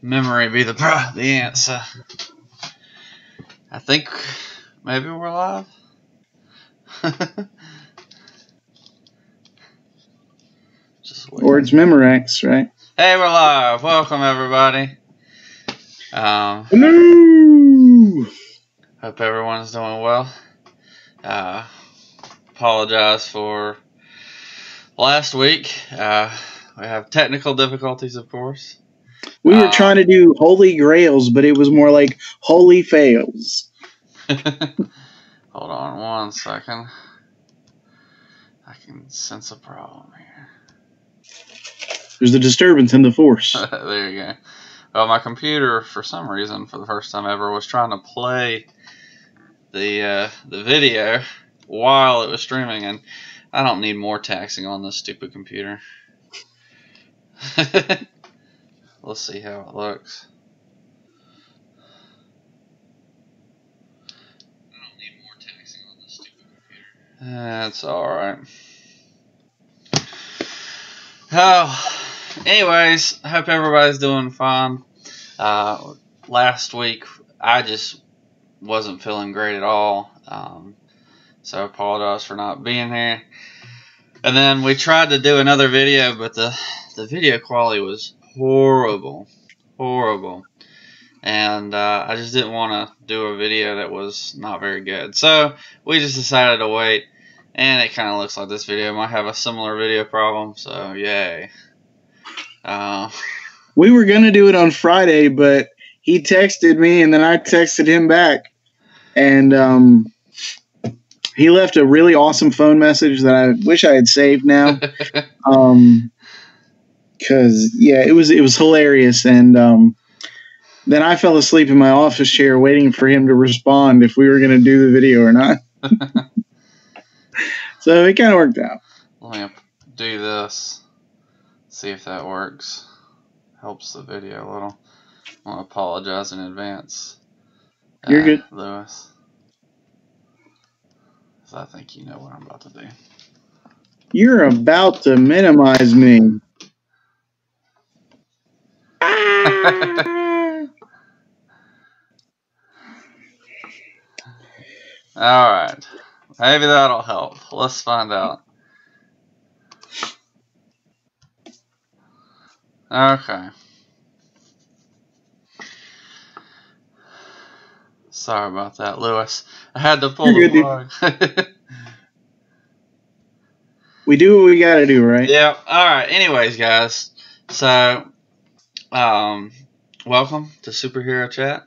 Memory be the answer. I think maybe we're live. Just wait. Or it's Memorex, right? Hey, we're live. Welcome, everybody. Hello! Hope everyone's doing well. Apologize for last week. We have technical difficulties, of course. We were trying to do Holy Grails, but it was more like Holy Fails. Hold on one second. I can sense a problem here. There's a disturbance in the force. There you go. Well, my computer, for some reason, for the first time ever, was trying to play the video while it was streaming, and I don't need more taxing on this stupid computer. Let's see how it looks. I don't need more taxing on this stupid computer. That's alright. Oh, anyways, I hope everybody's doing fine. Last week, I just wasn't feeling great at all. So I apologize for not being here. And then we tried to do another video, but the video quality was horrible. And I just didn't want to do a video that was not very good. So we just decided to wait. And it kind of looks like this video might have a similar video problem. So yay. We were going to do it on Friday, but he texted me and then I texted him back. And he left a really awesome phone message that I wish I had saved now. Because, yeah, it was hilarious. And then I fell asleep in my office chair waiting for him to respond if we were going to do the video or not. So it kind of worked out. Let me do this. See if that works. Helps the video a little. I want to apologize in advance. You're good, Lewis. So I think you know what I'm about to do. You're about to minimize me. Alright. Maybe that'll help. Let's find out. Okay. Sorry about that, Lewis. I had to pull the plug. We do what we gotta do, right? Yeah. Alright, anyways, guys. So, welcome to Superhero Chat.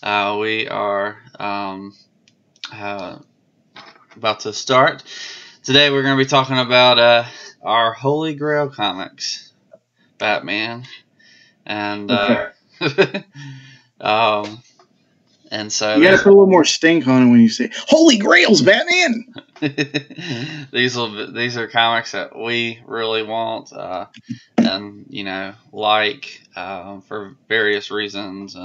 We are about to start. Today we're going to be talking about our Holy Grail comics, Batman, and and so you got to put a little more stink on it when you say Holy Grails, Batman. These are comics that we really want, and like for various reasons,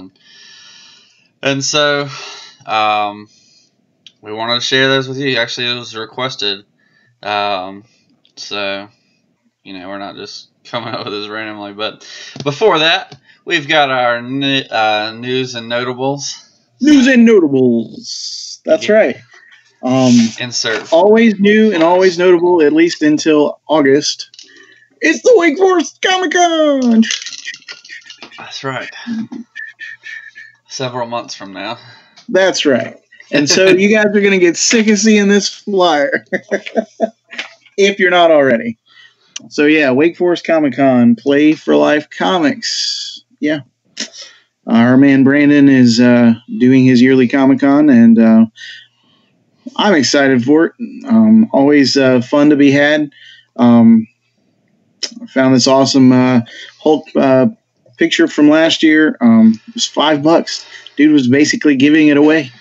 and so we wanted to share those with you. Actually, it was requested, so we're not just coming up with this randomly. But before that, we've got our news and notables. News and notables. That's right. Insert. Always new and always notable, at least until August. It's the Wake Forest Comic-Con! That's right. Several months from now. That's right. And so you guys are going to get sick of seeing this flyer. If you're not already. So yeah, Wake Forest Comic-Con, Play for Life Comics. Yeah. Our man Brandon is doing his yearly Comic-Con, and I'm excited for it. Always fun to be had. I found this awesome Hulk picture from last year. It was $5. Dude was basically giving it away.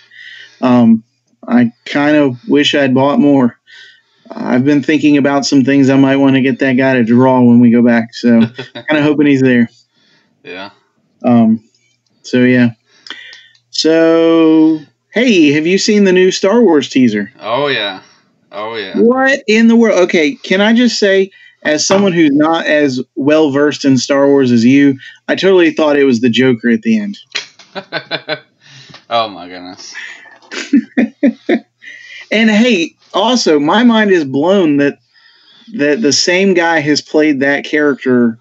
I kind of wish I'd bought more. I've been thinking about some things I might want to get that guy to draw when we go back. So kind of hoping he's there. Yeah. So yeah. So hey, have you seen the new Star Wars teaser? Oh yeah. What in the world? Okay, can I just say as someone who's not as well versed in Star Wars as you, I totally thought it was the Joker at the end. Oh my goodness. And hey, also, my mind is blown that the same guy has played that character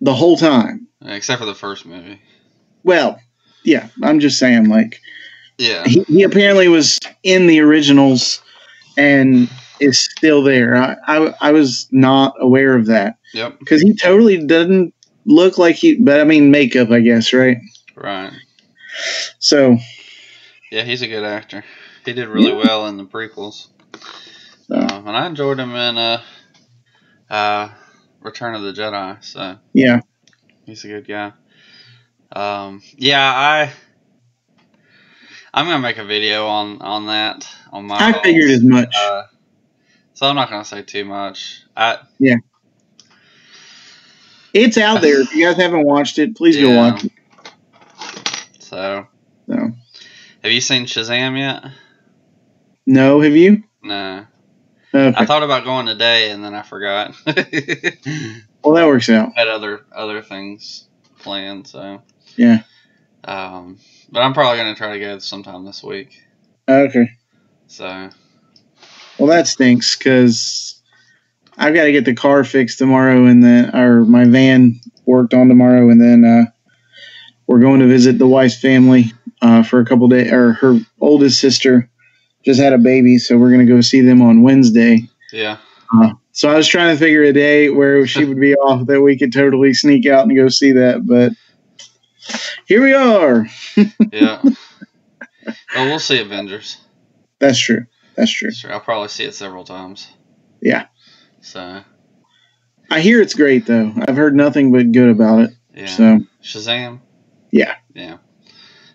the whole time. Except for the first movie. Well, yeah, I'm just saying, like, yeah, he apparently was in the originals and is still there. I was not aware of that. Yep. Because he totally doesn't look like but I mean, makeup, I guess, right? Right. So. Yeah, he's a good actor. He did really well in the prequels. And I enjoyed him in Return of the Jedi. So yeah, he's a good guy. Yeah, I'm gonna make a video on that on my. I figured as much. So I'm not gonna say too much. Yeah, it's out there. If you guys haven't watched it, please go watch it. So, have you seen Shazam yet? No, have you? No. Okay. I thought about going today, and then I forgot. Well, that works out. Had other things planned, so yeah. But I'm probably gonna try to go sometime this week. Okay. So. Well, that stinks because I've got to get the car fixed tomorrow, or my van worked on tomorrow, and then we're going to visit the wife's family for a couple days. Or her oldest sister just had a baby, so we're going to go see them on Wednesday. Yeah. So I was trying to figure a day where she would be off that we could totally sneak out and go see that, but here we are. Yeah. Well, we'll see Avengers. That's true. I'll probably see it several times. Yeah. So. I hear it's great, though. I've heard nothing but good about it. Yeah. So. Shazam? Yeah. Yeah.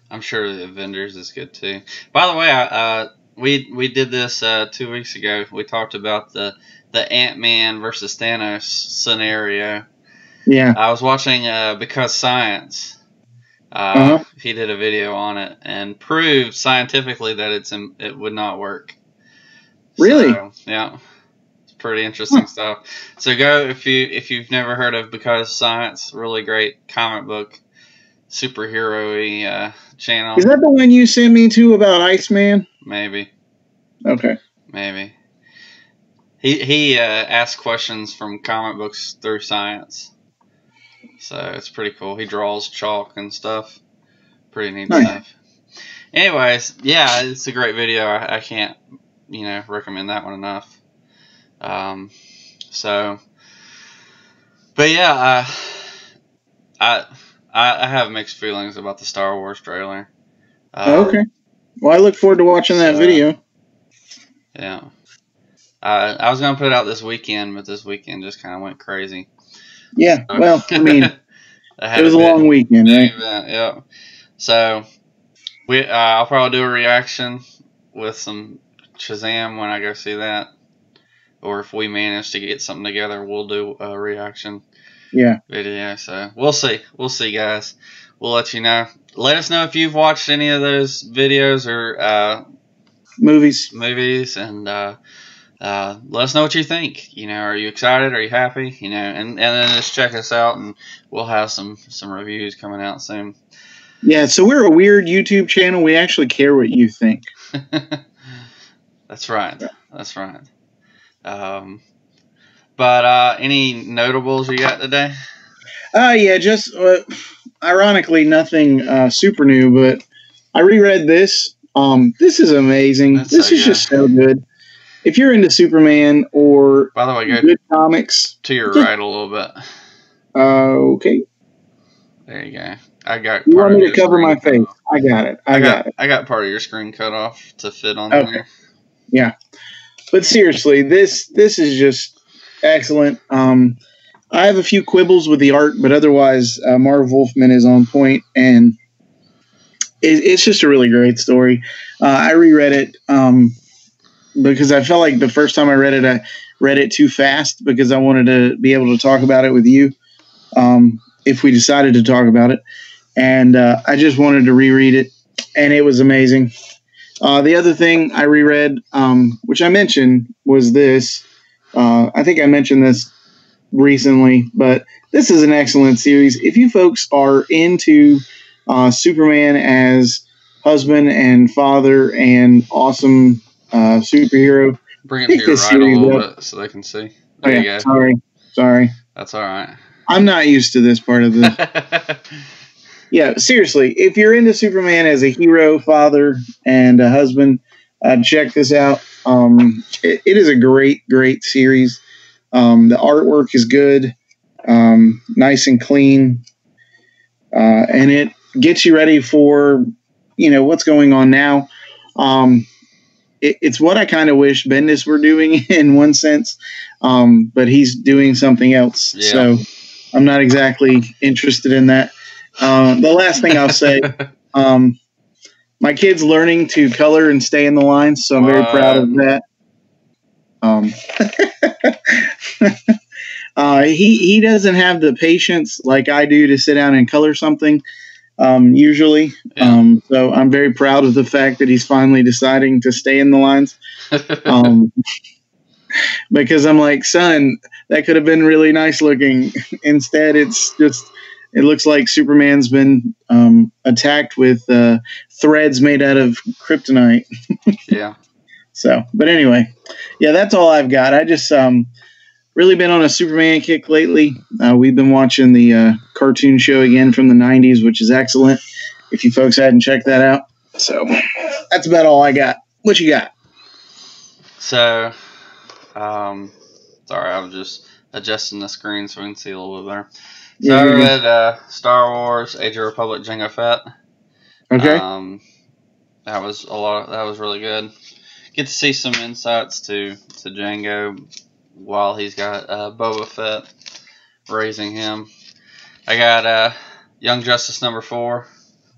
I'm sure the Avengers is good, too. By the way, we did this 2 weeks ago. We talked about the Ant-Man versus Thanos scenario. Yeah. I was watching Because Science. He did a video on it and proved scientifically that it would not work. Really? So, yeah. It's pretty interesting stuff. So go if you've never heard of Because Science, really great comic book superhero-y channel. Is that the one you sent me to about Iceman? Maybe. Okay. Maybe. He asks questions from comic books through science. So it's pretty cool. He draws chalk and stuff. Pretty neat stuff. Anyways, yeah, it's a great video. I can't, recommend that one enough. But yeah, I have mixed feelings about the Star Wars trailer. Okay. Well, I look forward to watching that video. Yeah. I was going to put it out this weekend, but this weekend just kind of went crazy. Yeah, well, I mean, it was a long weekend, right? Yeah. So, I'll probably do a reaction with some Shazam when I go see that. Or if we manage to get something together, we'll do a reaction video. So, we'll see. We'll see, guys. We'll let you know. Let us know if you've watched any of those videos or movies, and let us know what you think. Are you excited? Are you happy? And then just check us out, and we'll have some reviews coming out soon. Yeah, so we're a weird YouTube channel. We actually care what you think. That's right. But any notables you got today? Yeah, just ironically nothing super new, but I reread this. This is amazing. This is just so good. If you're into Superman or by the way, go good comics, to your right a little bit. Okay. There you go. I got. You want me to cover my face? I got it. I got it. I got part of your screen cut off to fit on there. Yeah, but seriously, this is just excellent. I have a few quibbles with the art, but otherwise, Marv Wolfman is on point, and it's just a really great story. I reread it because I felt like the first time I read it too fast because I wanted to be able to talk about it with you if we decided to talk about it. And I just wanted to reread it, and it was amazing. The other thing I reread, which I mentioned, was this. I think I mentioned this recently, but this is an excellent series. If you folks are into Superman as husband and father and awesome superhero, Bring it to pick your this right a series little up. bit so they can see. Oh, There yeah, you go. sorry. That's all right. I'm not used to this part of the. Yeah, seriously, if you're into Superman as a hero, father, and a husband, check this out. It is a great series. The artwork is good, nice and clean, and it gets you ready for what's going on now. It's what I kind of wish Bendis were doing in one sense, but he's doing something else. Yeah. So I'm not exactly interested in that. The last thing I'll say, my kid's learning to color and stay in the lines, so I'm very proud of that. He doesn't have the patience like I do to sit down and color something usually. Yeah. So I'm very proud of the fact that he's finally deciding to stay in the lines. Because I'm like, son, that could have been really nice looking. Instead, it looks like Superman's been attacked with threads made out of kryptonite. Yeah. So, but anyway, yeah, that's all I've got. I just really been on a Superman kick lately. We've been watching the cartoon show again from the 90s, which is excellent. If you folks hadn't checked that out. So, that's about all I got. What you got? So, sorry, I was just adjusting the screen so we can see a little bit better. So Yeah, I you're good. read Star Wars: Age of Republic, Jango Fett. Okay. That was really good. Get to see some insights to Jango while he's got Boba Fett raising him. I got Young Justice #4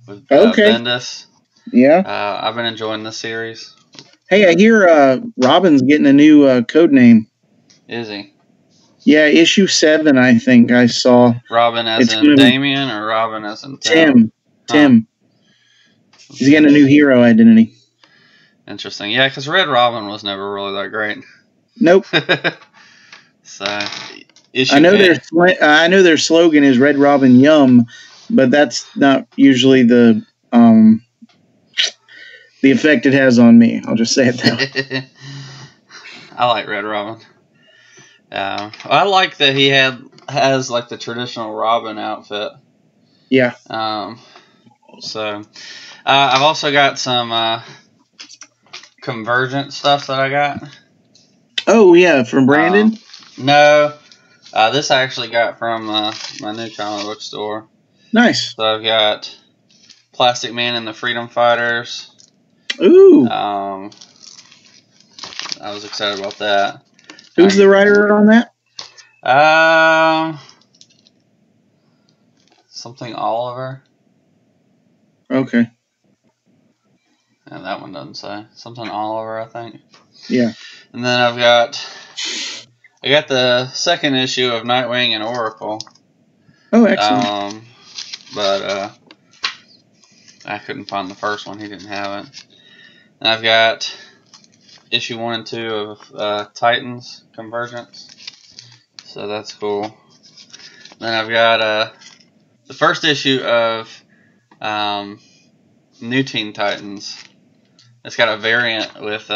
with Okay. Bendis. Yeah. I've been enjoying this series. Hey, I hear Robin's getting a new code name. Is he? Yeah, issue 7, I think I saw. Robin as It's in gonna be Damien or Robin as in Tim? Tim. He's getting a new hero identity. Interesting. Yeah, because Red Robin was never really that great. Nope. So, I know their slogan is Red Robin Yum, but that's not usually the effect it has on me. I'll just say it that way. I like Red Robin. I like that he has like the traditional Robin outfit. Yeah. So I've also got some Convergent stuff that I got. Oh yeah, from Brandon. No, this I actually got from my new comic book store. Nice. So I've got Plastic Man and the Freedom Fighters. Ooh. I was excited about that. Who's the writer on that? Something Oliver. Okay. And that one doesn't say. Something Oliver, I think. Yeah. And then I got the second issue of Nightwing and Oracle. Oh, excellent. But I couldn't find the first one. He didn't have it. And I've got issue 1 and 2 of Titans Convergence. So that's cool. Then I've got the first issue of New Teen Titans. It's got a variant with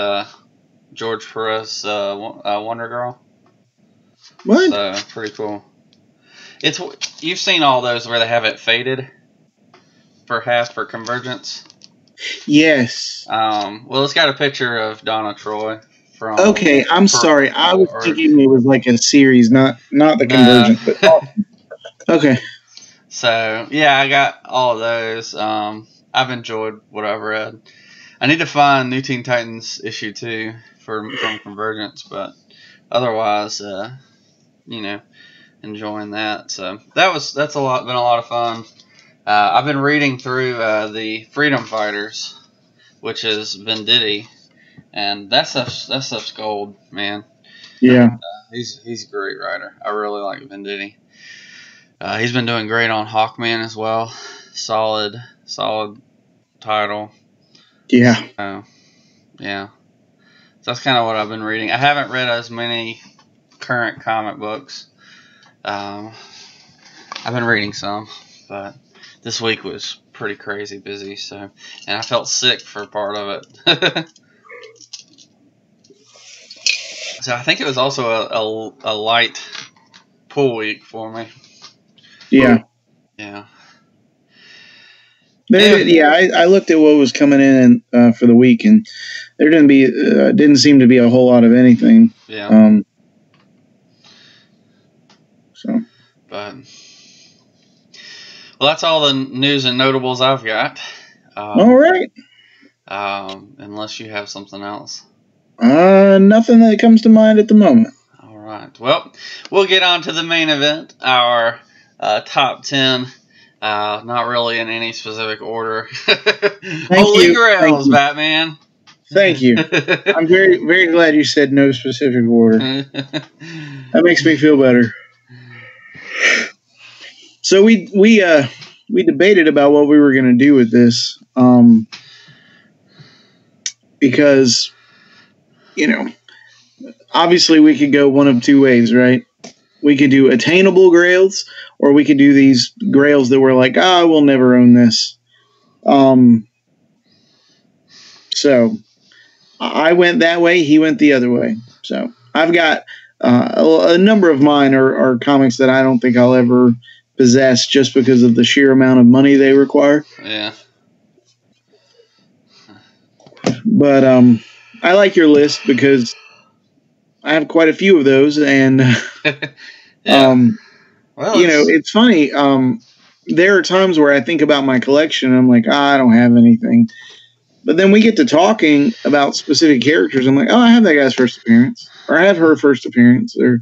George Perez's Wonder Girl. What? So pretty cool. You've seen all those where they have it faded for half for Convergence. Yes. Well, it's got a picture of Donna Troy from. Okay, I'm sorry. I was thinking it was like a series, not the Convergence. But okay. So yeah, I got all of those. I've enjoyed what I've read. I need to find New Teen Titans issue 2 from Convergence, but otherwise, enjoying that. So that's been a lot of fun. I've been reading through the Freedom Fighters, which is Venditti, and that stuff's gold, man. Yeah. He's a great writer. I really like Venditti. He's been doing great on Hawkman as well. Solid title. Yeah. Yeah. So that's kind of what I've been reading. I haven't read as many current comic books. I've been reading some, but this week was pretty crazy busy. So, and I felt sick for part of it. So I think it was also a light pull week for me. Yeah. Yeah. I looked at what was coming in for the week, and there didn't seem to be a whole lot of anything. Yeah. But well, that's all the news and notables I've got. All right. Unless you have something else. Nothing that comes to mind at the moment. All right. Well, we'll get on to the main event, our top 10. Not really in any specific order. Holy Grails, Batman. Thank you. I'm very, very glad you said no specific order. That makes me feel better. So we debated about what we were going to do with this, because, obviously we could go one of two ways, right? We could do attainable grails, or we could do these grails that were like, we'll never own this. So I went that way. He went the other way. So I've got a number of mine are comics that I don't think I'll ever possess just because of the sheer amount of money they require. Yeah. But I like your list because I have quite a few of those, and yeah. It's funny. There are times where I think about my collection and I'm like, I don't have anything. But then we get to talking about specific characters. I'm like, I have that guy's first appearance, or I have her first appearance, or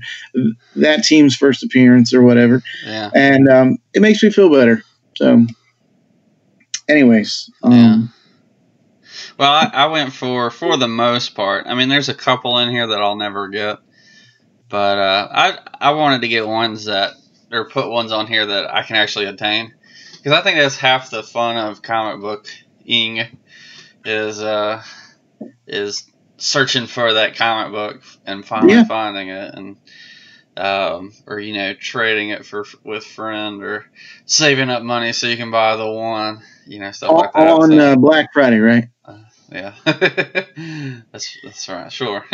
that team's first appearance, or whatever. Yeah. And it makes me feel better. So, anyways. Yeah. Well, I went for the most part. I mean, there's a couple in here that I'll never get. But I wanted to get ones or put ones on here that I can actually attain. Because I think that's half the fun of comic booking is searching for that comic book and finally finding it, and or trading it with friend, or saving up money so you can buy the one, stuff like that. On Black Friday, right? Yeah. that's right, sure.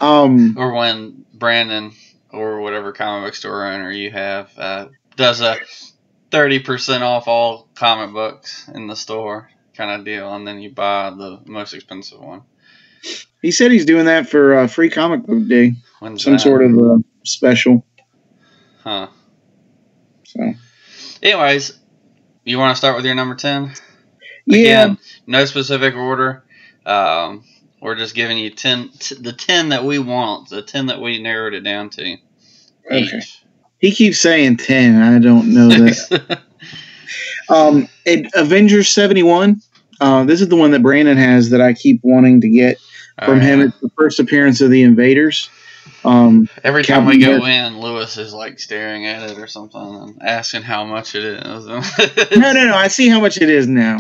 Or when Brandon or whatever comic book store owner you have does a 30% off all comic books in the store kind of deal, and then you buy the most expensive one. He said he's doing that for Free Comic Book Day. When's some that? sort of special. Huh. So. Anyways, you want to start with your number 10? Yeah. Again, no specific order. We're just giving you the 10 that we want, the 10 that we narrowed it down to. Okay. He keeps saying 10. I don't know that. Avengers 71. This is the one that Brandon has that I keep wanting to get from him. It's the first appearance of the Invaders. Every time we go in, Lewis is like staring at it or something and asking how much it is. No. I see how much it is now.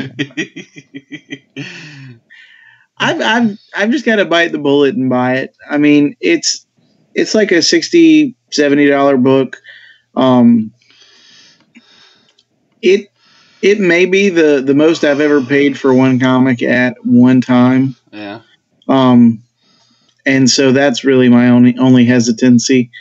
I've just got to bite the bullet and buy it. I mean, it's like a $60, $70 book. It may be the most I've ever paid for one comic at one time. Yeah. And so that's really my only hesitancy.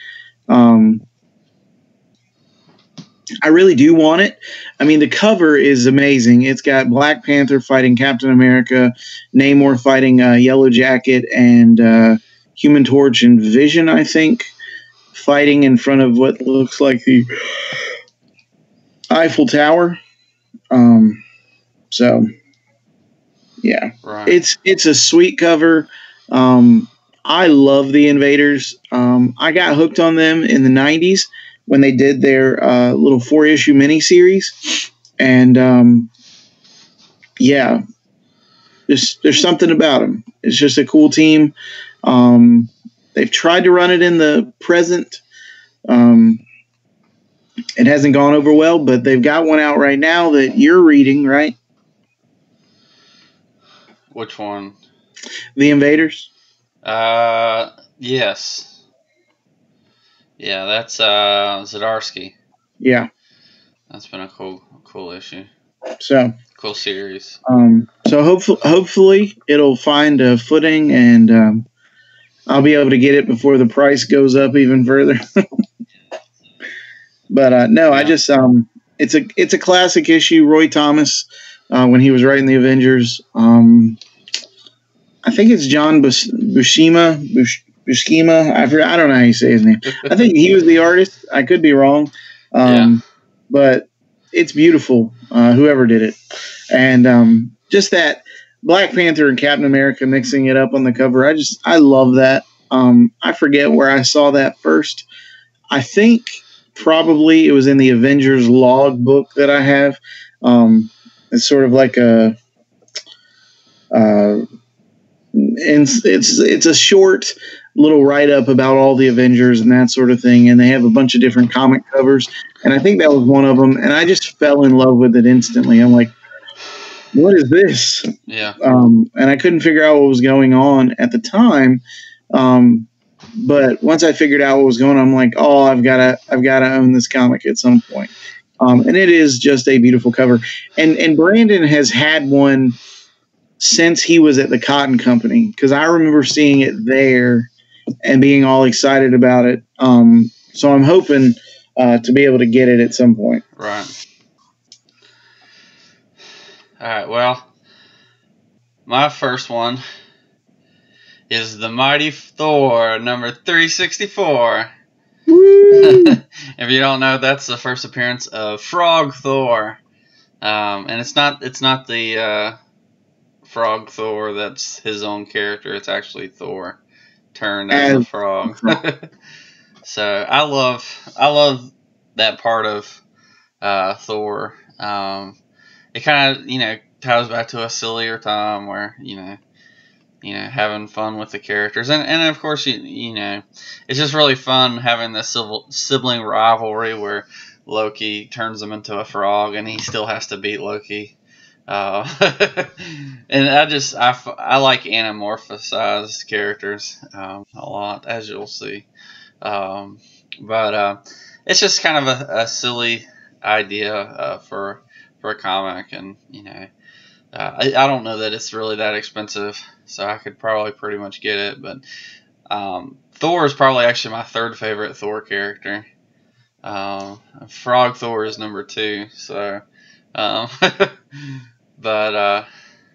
I really do want it. I mean, the cover is amazing. It's got Black Panther fighting Captain America, Namor fighting Yellow Jacket, and Human Torch and Vision, I think, fighting in front of what looks like the Eiffel Tower. So, yeah. Right. It's a sweet cover. I love the Invaders. I got hooked on them in the 90s when they did their little 4-issue miniseries. And, yeah, there's something about them. It's just a cool team. They've tried to run it in the present. It hasn't gone over well, but they've got one out right now that you're reading, right? Which one? The Invaders. Yes. Yeah, that's Zdarsky. Yeah. That's been a cool issue. So cool series. So hopefully it'll find a footing, and I'll be able to get it before the price goes up even further. But no, yeah. I just it's a classic issue. Roy Thomas, when he was writing the Avengers, I think it's John Buscema. I don't know how you say his name. I think he was the artist. I could be wrong, but it's beautiful. Whoever did it, and just that Black Panther and Captain America mixing it up on the cover. I love that. I forget where I saw that first. I think probably it was in the Avengers log book that I have. It's sort of like a, and it's a short little write-up about all the Avengers and that sort of thing, and they have a bunch of different comic covers, and I think that was one of them, and I just fell in love with it instantly. I'm like, what is this? Yeah. And I couldn't figure out what was going on at the time, but once I figured out what was going on, I'm like, oh, I've got to own this comic at some point. And it is just a beautiful cover, and Brandon has had one since he was at the Cotton Company, because I remember seeing it there and being all excited about it. So I'm hoping to be able to get it at some point. Right. All right. Well, my first one is the Mighty Thor, number 364. If you don't know, that's the first appearance of Frog Thor, and it's not the Frog Thor that's his own character. It's actually Thor turned as a frog. So I love that part of Thor. It kind of ties back to a sillier time where having fun with the characters, and of course it's just really fun having this sibling rivalry where Loki turns him into a frog and he still has to beat Loki. And I like anamorphosized characters a lot, as you'll see. But it's just kind of a silly idea for a comic, and I don't know that it's really that expensive, so I could probably pretty much get it. But Thor is probably actually my third favorite Thor character. Frog Thor is number 2. So, but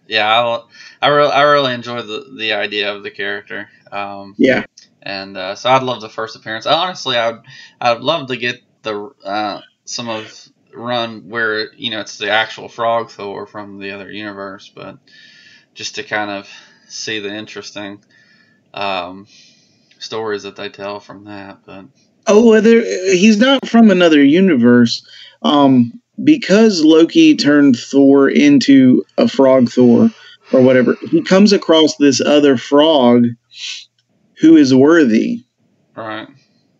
yeah, I really enjoy the idea of the character. Yeah. And so I'd love the first appearance. Honestly, I'd love to get the some of run where it's the actual Frog Thor from the other universe, but just to kind of see the interesting stories that they tell from that. But he's not from another universe, because Loki turned Thor into a Frog Thor or whatever. He comes across this other frog who is worthy, right?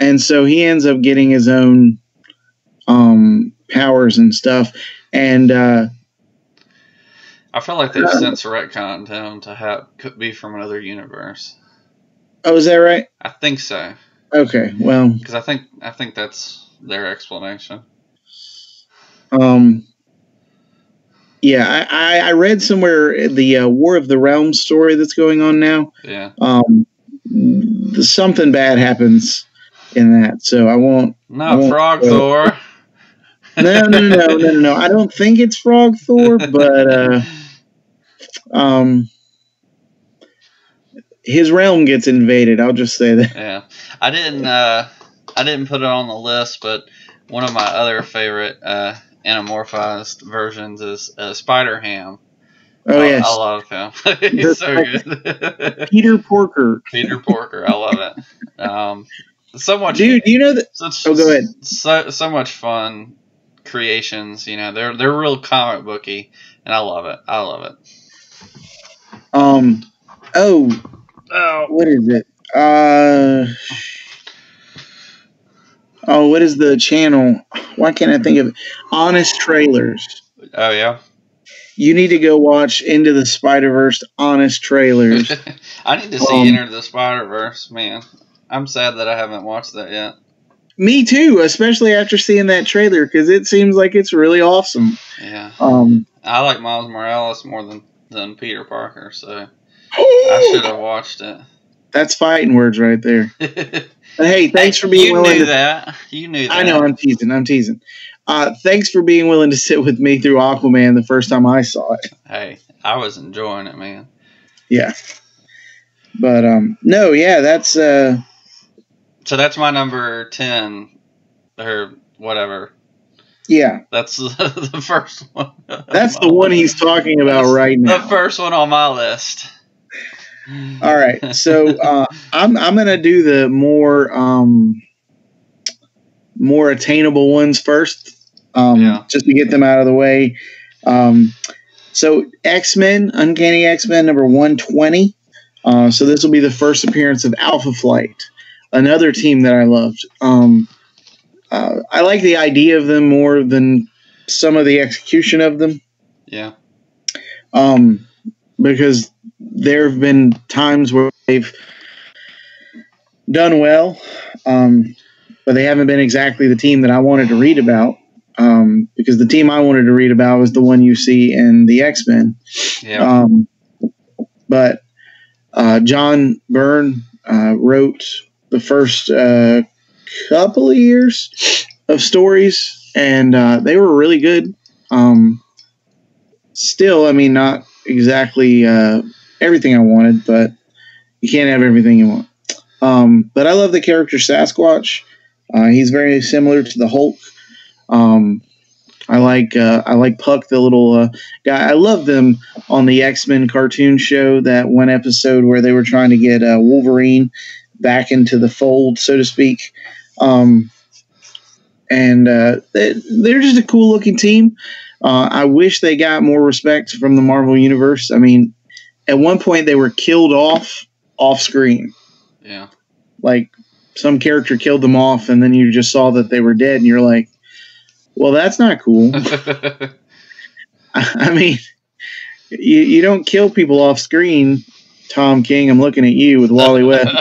And so he ends up getting his own powers and stuff, and I feel like they've since retconned him to could be from another universe. Oh, is that right? I think so. Okay, well, because I think that's their explanation. Yeah, I read somewhere the War of the Realms story that's going on now. Yeah. Something bad happens in that, so I won't. Frog Thor. No. I don't think it's Frog Thor, but his realm gets invaded. I'll just say that. Yeah, I didn't put it on the list, but one of my other favorite anamorphized versions is Spider-Ham. Oh, yes. I love him. He's so good. Peter Porker. Peter Porker. I love it. So much. Dude, you know that. Go ahead. So much fun creations. They're real comic booky, and I love it. What is it? What is the channel? Why can't I think of it? Honest Trailers. Oh, yeah? You need to go watch Into the Spider-Verse Honest Trailers. I need to see Into the Spider-Verse, man. I'm sad that I haven't watched that yet. Me too, especially after seeing that trailer, because it seems like it's really awesome. Yeah. I like Miles Morales more than Peter Parker, so I should have watched it. That's fighting words right there. But hey, thanks for being willing to... You knew that. I know, I'm teasing. Thanks for being willing to sit with me through Aquaman the first time I saw it. Hey, I was enjoying it, man. Yeah. But, no, yeah, that's... So that's my number 10, or whatever. Yeah. That's the first one. That's the one he's talking about right now. The first one on my list. All right, so I'm gonna do the more attainable ones first, just to get them out of the way. So X-Men, Uncanny X-Men number 120. So this will be the first appearance of Alpha Flight, another team that I loved. I like the idea of them more than some of the execution of them. Yeah. Because there have been times where they've done well, but they haven't been exactly the team that I wanted to read about. Because the team I wanted to read about was the one you see in the X-Men. Yeah. But John Byrne wrote the first couple of years of stories, and they were really good. Still, I mean, not exactly everything I wanted, but you can't have everything you want. But I love the character Sasquatch. He's very similar to the Hulk. I like Puck, the little guy. I love them on the X-Men cartoon show, that one episode where they were trying to get Wolverine back into the fold, so to speak. And they're just a cool looking team. I wish they got more respect from the Marvel Universe. I mean, at one point they were killed off screen. Yeah. Like some character killed them off, and then you just saw that they were dead, and you're like, well, that's not cool. I mean, you don't kill people off screen, Tom King. I'm looking at you with Wally West.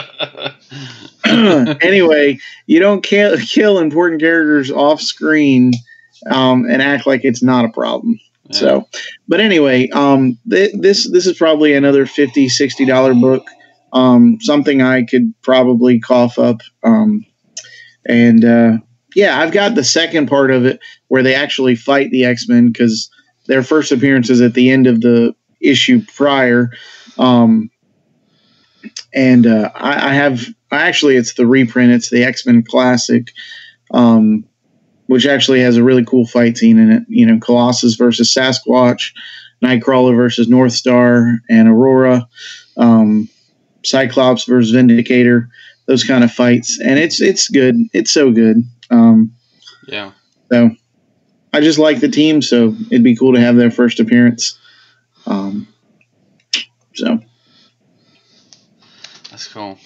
Anyway, you don't kill important characters off screen and act like it's not a problem. Yeah. So, but anyway, this is probably another $50, $60 book. Something I could probably cough up. Yeah, I've got the second part of it where they actually fight the X-Men, because their first appearance is at the end of the issue prior. It's the reprint. It's the X-Men Classic, which actually has a really cool fight scene in it. You know, Colossus versus Sasquatch, Nightcrawler versus Northstar and Aurora, Cyclops versus Vindicator, those kind of fights. And it's good. It's so good. Yeah. So I just like the team, so it'd be cool to have their first appearance. So that's cool.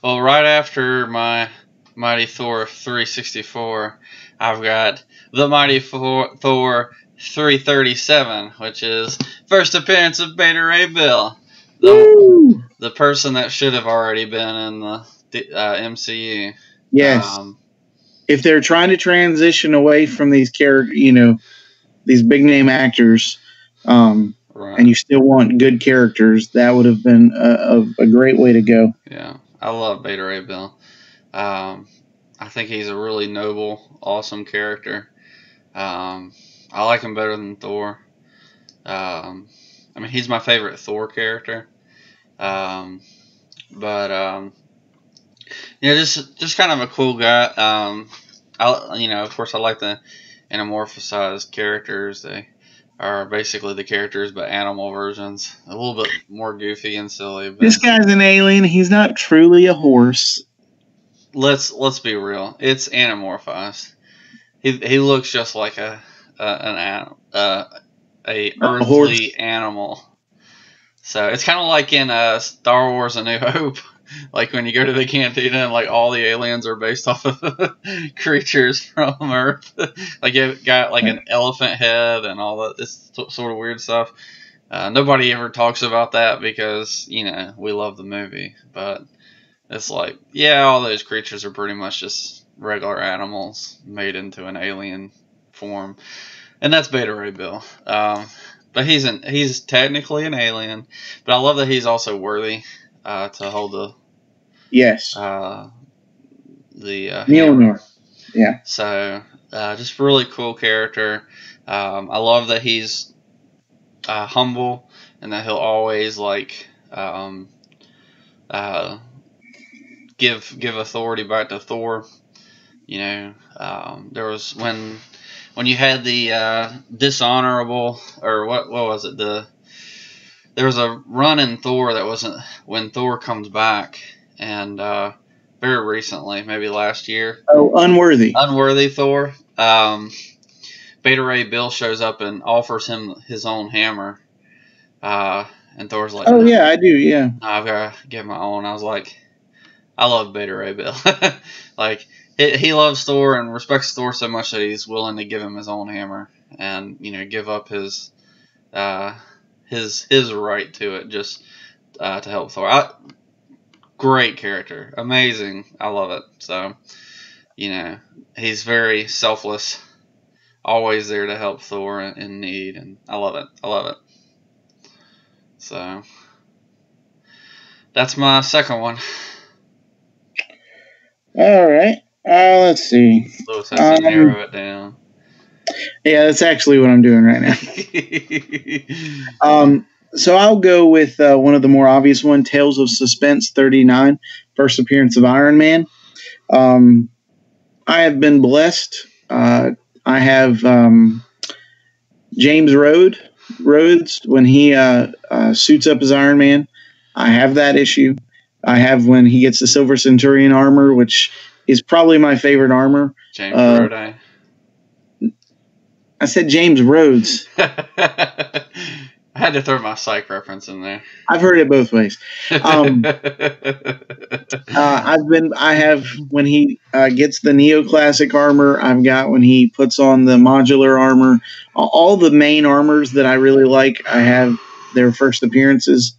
Well, right after my Mighty Thor 364, I've got the Mighty Thor 337, which is first appearance of Beta Ray Bill, the person that should have already been in the MCU. Yes. If they're trying to transition away from these these big name actors, right, and you still want good characters, that would have been a great way to go. Yeah, I love Beta Ray Bill. I think he's a really noble, awesome character. I like him better than Thor. I mean, he's my favorite Thor character. Just kind of a cool guy. Of course, I like the anamorphosized characters. They are basically the characters, but animal versions. A little bit more goofy and silly. But this guy's an alien. He's not truly a horse. Let's be real. It's anamorphized. He looks just like a earthly animal. So it's kind of like in Star Wars: A New Hope. Like when you go to the cantina and like all the aliens are based off of creatures from Earth. Like you've got like an elephant head and all that this sort of weird stuff. Nobody ever talks about that because, we love the movie. But it's like, yeah, all those creatures are pretty much just regular animals made into an alien form, and that's Beta Ray Bill. But he's technically an alien, but I love that he's also worthy to hold Yes. the Mjolnir. Yeah. So just really cool character. I love that he's humble and that he'll always like give authority back to Thor. You know, there was when you had the dishonorable, or what was it, there was a run in Thor that wasn't when Thor comes back, and very recently, maybe last year. Oh, Unworthy Thor. Beta Ray Bill shows up and offers him his own hammer. And Thor's like, oh, no, yeah, I do, yeah. No, I've got to get my own. I was like, I love Beta Ray Bill. Like, he loves Thor and respects Thor so much that he's willing to give him his own hammer and, you know, give up his right to it just to help Thor. Great character. Amazing. I love it. So, you know, he's very selfless. Always there to help Thor in need. And I love it. I love it. So, that's my second one. All right. Let's see. Lewis has to narrow it down. Yeah, that's actually what I'm doing right now. So I'll go with one of the more obvious ones, Tales of Suspense 39, first appearance of Iron Man. I have been blessed. I have James Rhodes when he suits up as Iron Man. I have that issue. I have when he gets the Silver Centurion armor, which is probably my favorite armor. James Rhodes. I said James Rhodes. I had to throw my psych reference in there. I've heard it both ways. I have when he gets the neoclassic armor. I've got when he puts on the modular armor. All the main armors that I really like, I have their first appearances.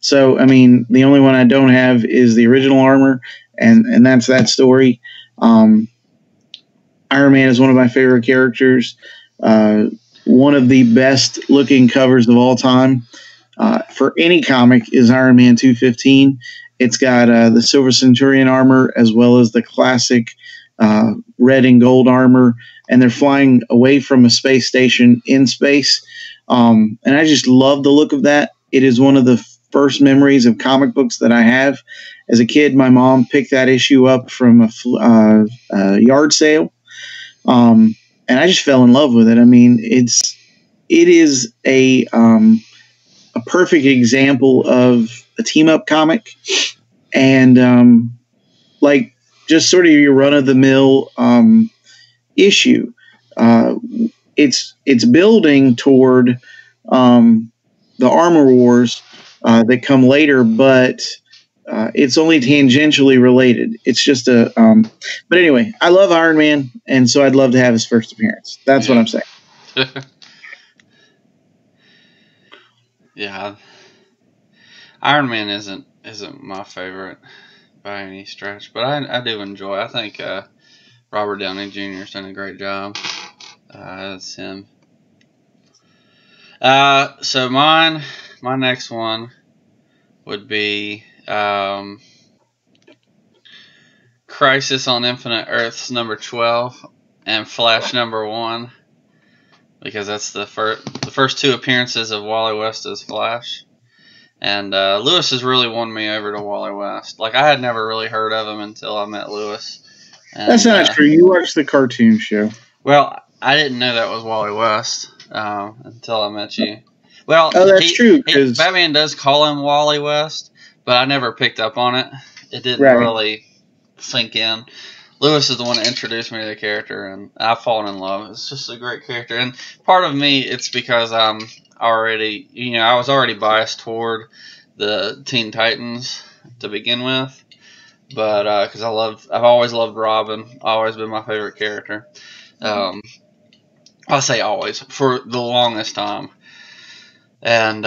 So I mean, the only one I don't have is the original armor, and that's that story. Iron Man is one of my favorite characters. One of the best looking covers of all time for any comic is Iron Man 215. It's got the Silver Centurion armor as well as the classic red and gold armor, and they're flying away from a space station in space. And I just love the look of that. It is one of the first memories of comic books that I have. As a kid, my mom picked that issue up from a yard sale. And I just fell in love with it. I mean, it is a perfect example of a team up comic, and like just sort of your run of the mill issue. It's building toward the Armor Wars that come later, but it's only tangentially related. It's just but anyway, I love Iron Man, and so I'd love to have his first appearance. That's what I'm saying. Yeah, Iron Man isn't my favorite by any stretch, but I do enjoy. I think Robert Downey Jr. has done a great job as him. So my next one would be Crisis on Infinite Earths number 12 and Flash number 1, because that's the first two appearances of Wally West as Flash. And Lewis has really won me over to Wally West. Like, I had never really heard of him until I met Lewis. And, that's not true. You watched the cartoon show. Well, I didn't know that was Wally West until I met you. Well, that's true. Batman does call him Wally West, but I never picked up on it. It didn't really sink in. Lewis is the one that introduced me to the character, and I've fallen in love. It's just a great character. And part of me, it's because I'm already, I was already biased toward the Teen Titans to begin with. But because I've always loved Robin, always been my favorite character. I say always, for the longest time. And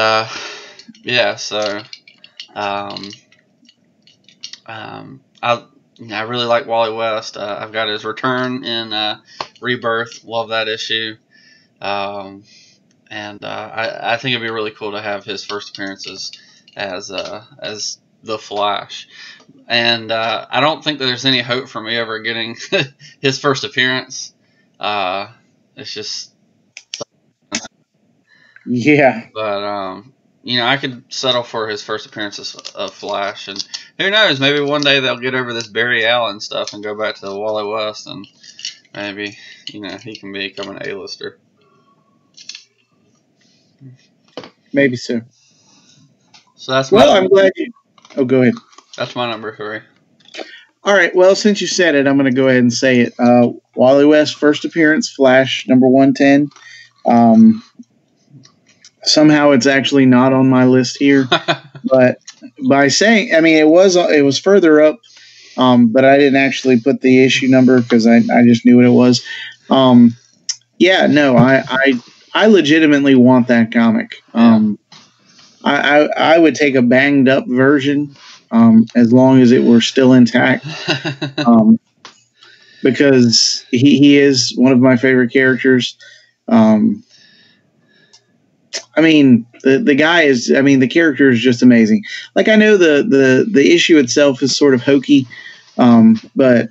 I really like Wally West. I've got his return in Rebirth. Love that issue. And I think it'd be really cool to have his first appearances as the Flash. And I don't think that there's any hope for me ever getting his first appearance. It's just, Yeah. but I could settle for his first appearances of Flash, and who knows, maybe one day they'll get over this Barry Allen stuff and go back to Wally West, and maybe he can become an A-lister. Maybe so. So that's I'm glad you. Oh, go ahead. That's my number 3. All right. Well, since you said it, I'm going to go ahead and say it. Wally West first appearance, Flash number 110. Somehow it's actually not on my list here, but by saying, it was further up, but I didn't actually put the issue number because I just knew what it was. I legitimately want that comic. I would take a banged up version, as long as it were still intact, because he is one of my favorite characters. The guy is. The character is just amazing. Like, I know the issue itself is sort of hokey, but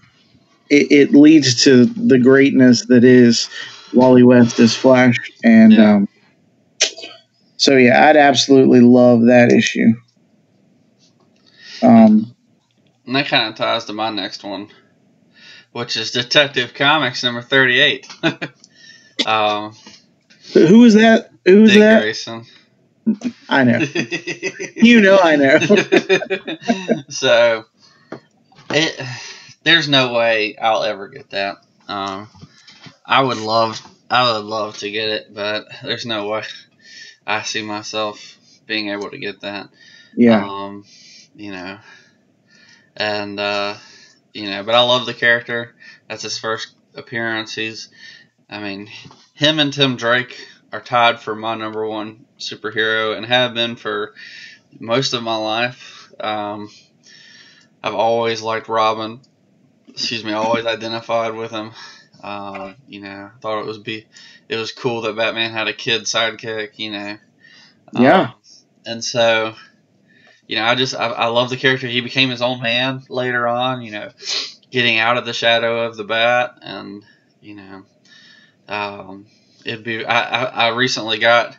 it leads to the greatness that is Wally West as Flash, and so yeah, I'd absolutely love that issue. And that kind of ties to my next one, which is Detective Comics number 38. Who is that? Who's Dick that? Grayson. I know. I know. So, there's no way I'll ever get that. I would love to get it, but there's no way I see myself being able to get that. Yeah. But I love the character. That's his first appearance. Him and Tim Drake are tied for my number 1 superhero and have been for most of my life. I've always liked Robin. I always identified with him. I thought it was cool that Batman had a kid sidekick. Yeah. And so, I love the character. He became his own man later on. Getting out of the shadow of the Bat, and I recently got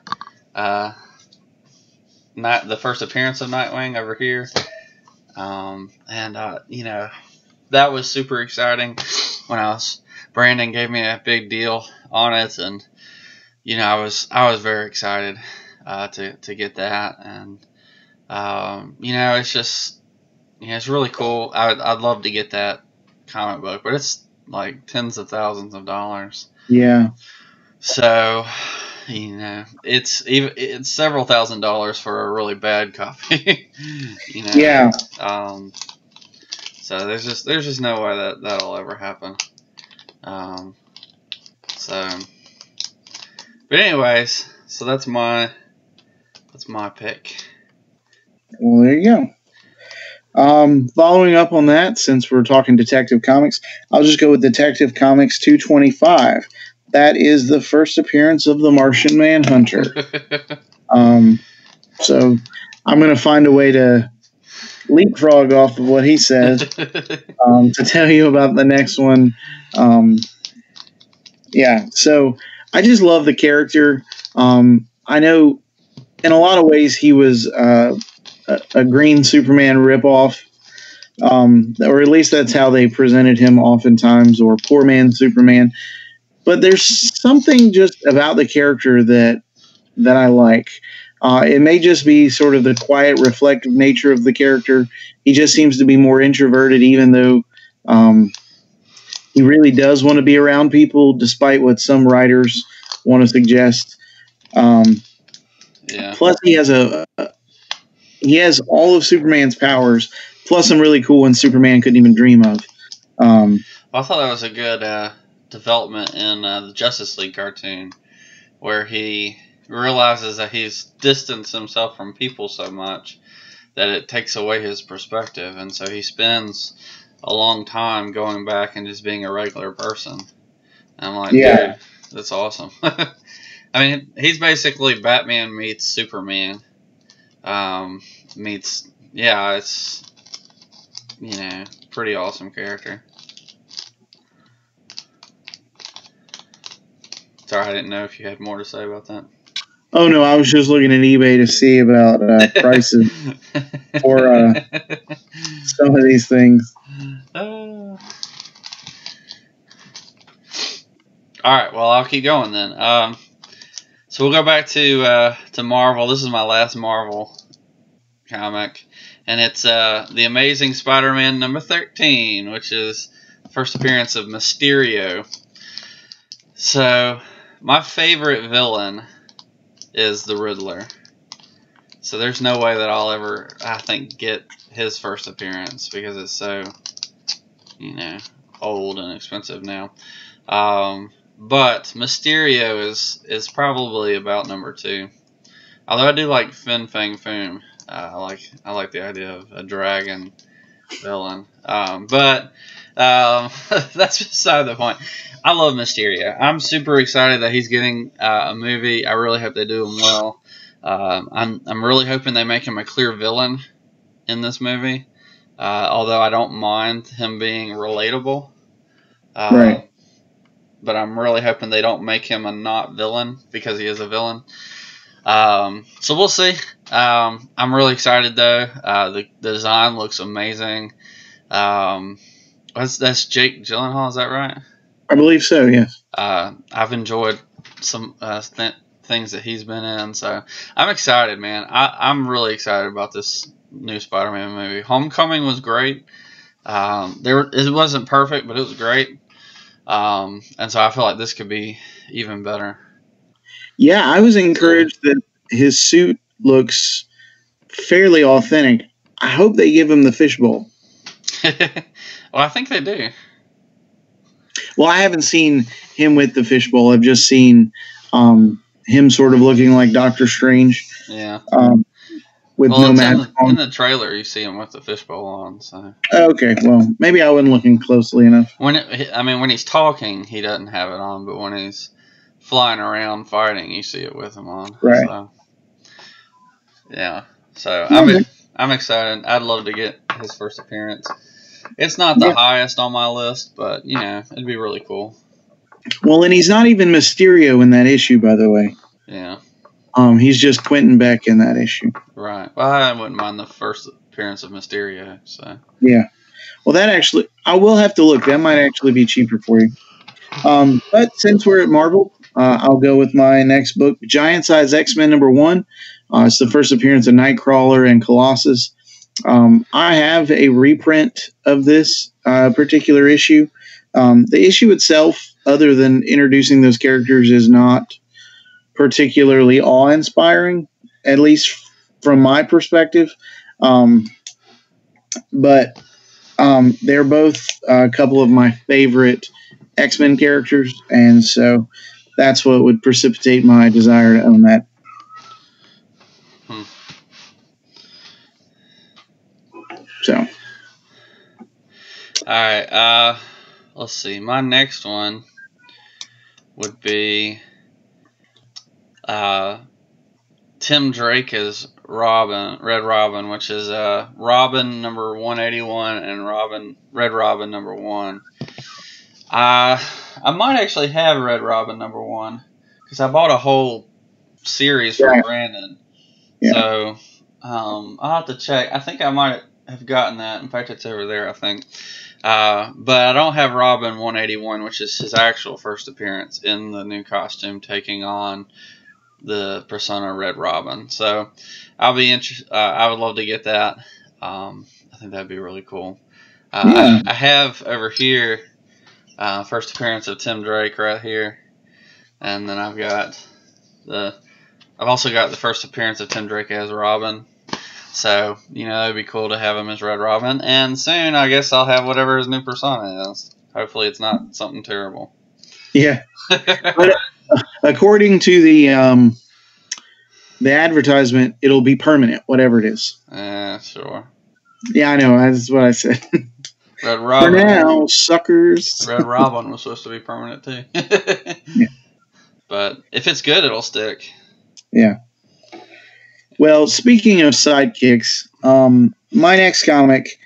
the first appearance of Nightwing over here, that was super exciting when Brandon gave me a big deal on it, and I was very excited to get that, and it's just it's really cool. I'd love to get that comic book, but it's like tens of thousands of dollars. Yeah. So, it's several $1,000s for a really bad copy. Yeah. So there's just no way that'll ever happen. But anyways, so that's my pick. Well, there you go. Following up on that, since we're talking Detective Comics, I'll just go with Detective Comics 225. That is the first appearance of the Martian Manhunter. So I'm going to find a way to leapfrog off of what he says to tell you about the next one. So I just love the character. I know in a lot of ways he was a Green Superman ripoff, or at least that's how they presented him oftentimes, or Poor Man Superman. But there's something just about the character that I like. It may just be sort of the quiet, reflective nature of the character. He just seems to be more introverted, even though he really does want to be around people, despite what some writers want to suggest. Plus, he has all of Superman's powers, plus some really cool ones Superman couldn't even dream of. I thought that was a good development in the Justice League cartoon, where he realizes that he's distanced himself from people so much that it takes away his perspective, and so he spends a long time going back and just being a regular person. And I'm like, Yeah. dude, that's awesome. I mean, he's basically Batman meets Superman. It's, pretty awesome character. Sorry, I didn't know if you had more to say about that. Oh, no, I was just looking at eBay to see about prices for some of these things. All right, well, I'll keep going then. So we'll go back to Marvel. This is my last Marvel comic, and it's The Amazing Spider-Man number 13, which is the first appearance of Mysterio. So my favorite villain is the Riddler. So there's no way that I'll ever, I think, get his first appearance because it's so, old and expensive now. But Mysterio is probably about number 2. Although I do like Fin Fang Foom. I like the idea of a dragon villain. But that's beside the point. I love Mysterio. I'm super excited that he's getting a movie. I really hope they do him well. I'm really hoping they make him a clear villain in this movie. Although I don't mind him being relatable. Right. But I'm really hoping they don't make him a not villain because he is a villain. So we'll see. I'm really excited though. The design looks amazing. That's Jake Gyllenhaal, is that right? I believe so, yes. I've enjoyed some things that he's been in, so I'm excited, man. I'm really excited about this new Spider-Man movie. Homecoming was great. It wasn't perfect, but it was great. And so I feel like this could be even better. Yeah, I was encouraged that his suit looks fairly authentic. I hope they give him the fishbowl. Well, I think they do. Well, I haven't seen him with the fishbowl. I've just seen him sort of looking like Doctor Strange. Yeah. With no mask on. In the trailer, you see him with the fishbowl on. So. Okay, well, maybe I wasn't looking closely enough. When he's talking, he doesn't have it on, but when he's flying around fighting, you see it with him on. Right. So, yeah. So I'm excited. I'd love to get his first appearance. It's not the highest on my list, but it'd be really cool. Well, and he's not even Mysterio in that issue, by the way. Yeah. He's just Quentin Beck in that issue. Right. Well, I wouldn't mind the first appearance of Mysterio. So. Yeah. Well, I will have to look. That might actually be cheaper for you. But since we're at Marvel, I'll go with my next book, Giant Size X-Men number 1. It's the first appearance of Nightcrawler and Colossus. I have a reprint of this particular issue. The issue itself, other than introducing those characters, is not particularly awe-inspiring, at least from my perspective. But they're both a couple of my favorite X-Men characters, and so that's what would precipitate my desire to own that. So. All right. Let's see. My next one would be Tim Drake as Red Robin, which is Robin number 181 and Red Robin number 1. I might actually have Red Robin number 1 because I bought a whole series from Brandon. Yeah. So I'll have to check. I think I might have gotten that. In fact, it's over there, I think. But I don't have Robin 181, which is his actual first appearance in the new costume, taking on the persona Red Robin. So I'll be interested. I would love to get that. I think that'd be really cool. I have over here first appearance of Tim Drake right here, and then I've also got the first appearance of Tim Drake as Robin. So, it'd be cool to have him as Red Robin. And soon, I guess I'll have whatever his new persona is. Hopefully, it's not something terrible. Yeah. But according to the advertisement, it'll be permanent, whatever it is. Sure. Yeah, I know. That's what I said. Red For Robin. now, suckers. Red Robin was supposed to be permanent too. Yeah. But if it's good, it'll stick. Yeah. Well, speaking of sidekicks, my next comic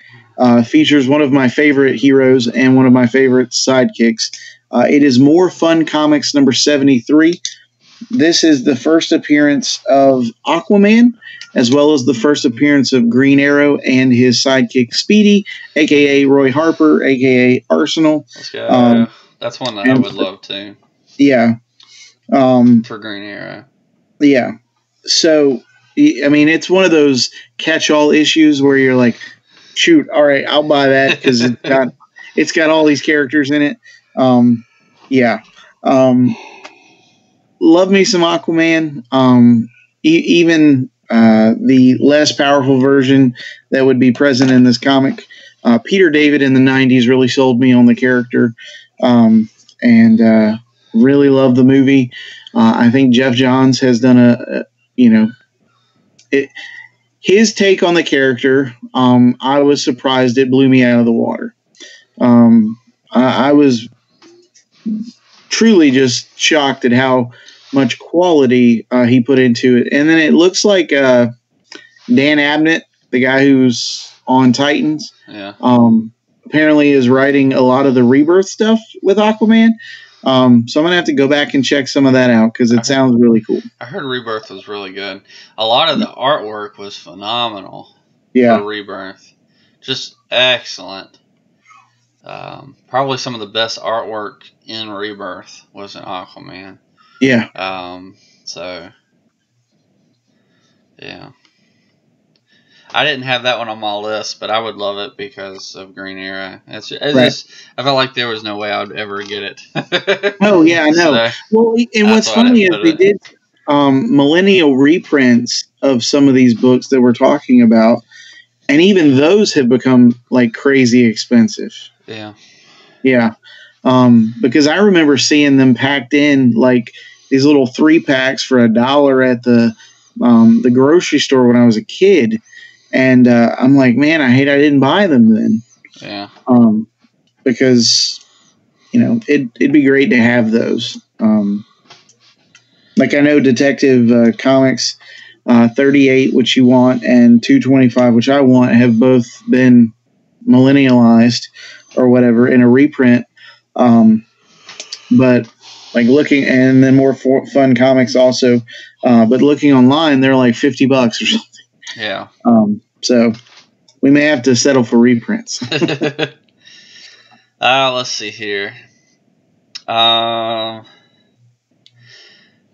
features one of my favorite heroes and one of my favorite sidekicks. It is More Fun Comics number 73. This is the first appearance of Aquaman, as well as the first appearance of Green Arrow and his sidekick Speedy, a.k.a. Roy Harper, a.k.a. Arsenal. Let's go. That's one that I would love too. Yeah. For Green Arrow. Yeah. So, I mean, it's one of those catch-all issues where you're like, shoot, all right, I'll buy that because it's got all these characters in it. Yeah. Love me some Aquaman. Even the less powerful version that would be present in this comic. Peter David in the 90s really sold me on the character. And really love the movie. I think Jeff Johns has done his take on the character. I was surprised. It blew me out of the water. I was truly just shocked at how much quality he put into it. And then it looks like Dan Abnett, the guy who's on Titans, apparently is writing a lot of the Rebirth stuff with Aquaman. So I'm going to have to go back and check some of that out because it sounds really cool. I heard Rebirth was really good. A lot of the artwork was phenomenal for Rebirth. Just excellent. Probably some of the best artwork in Rebirth was in Aquaman. Yeah. So, yeah. I didn't have that one on my list, but I would love it because of Green Arrow. It's just, I felt like there was no way I would ever get it. Oh, yeah, I know. Well, and what's funny is they did millennial reprints of some of these books that we're talking about, and even those have become, like, crazy expensive. Yeah. Yeah. Because I remember seeing them packed in, like, these little 3-packs for $1 at the grocery store when I was a kid. And I'm like, man, I hate I didn't buy them then. Yeah. Because, it'd be great to have those. Like I know Detective Comics 38, which you want, and 225, which I want, have both been millennialized or whatever in a reprint. But like looking, and then More Fun Comics also, but looking online, they're like $50 or something. Yeah. So we may have to settle for reprints. Let's see here. I'd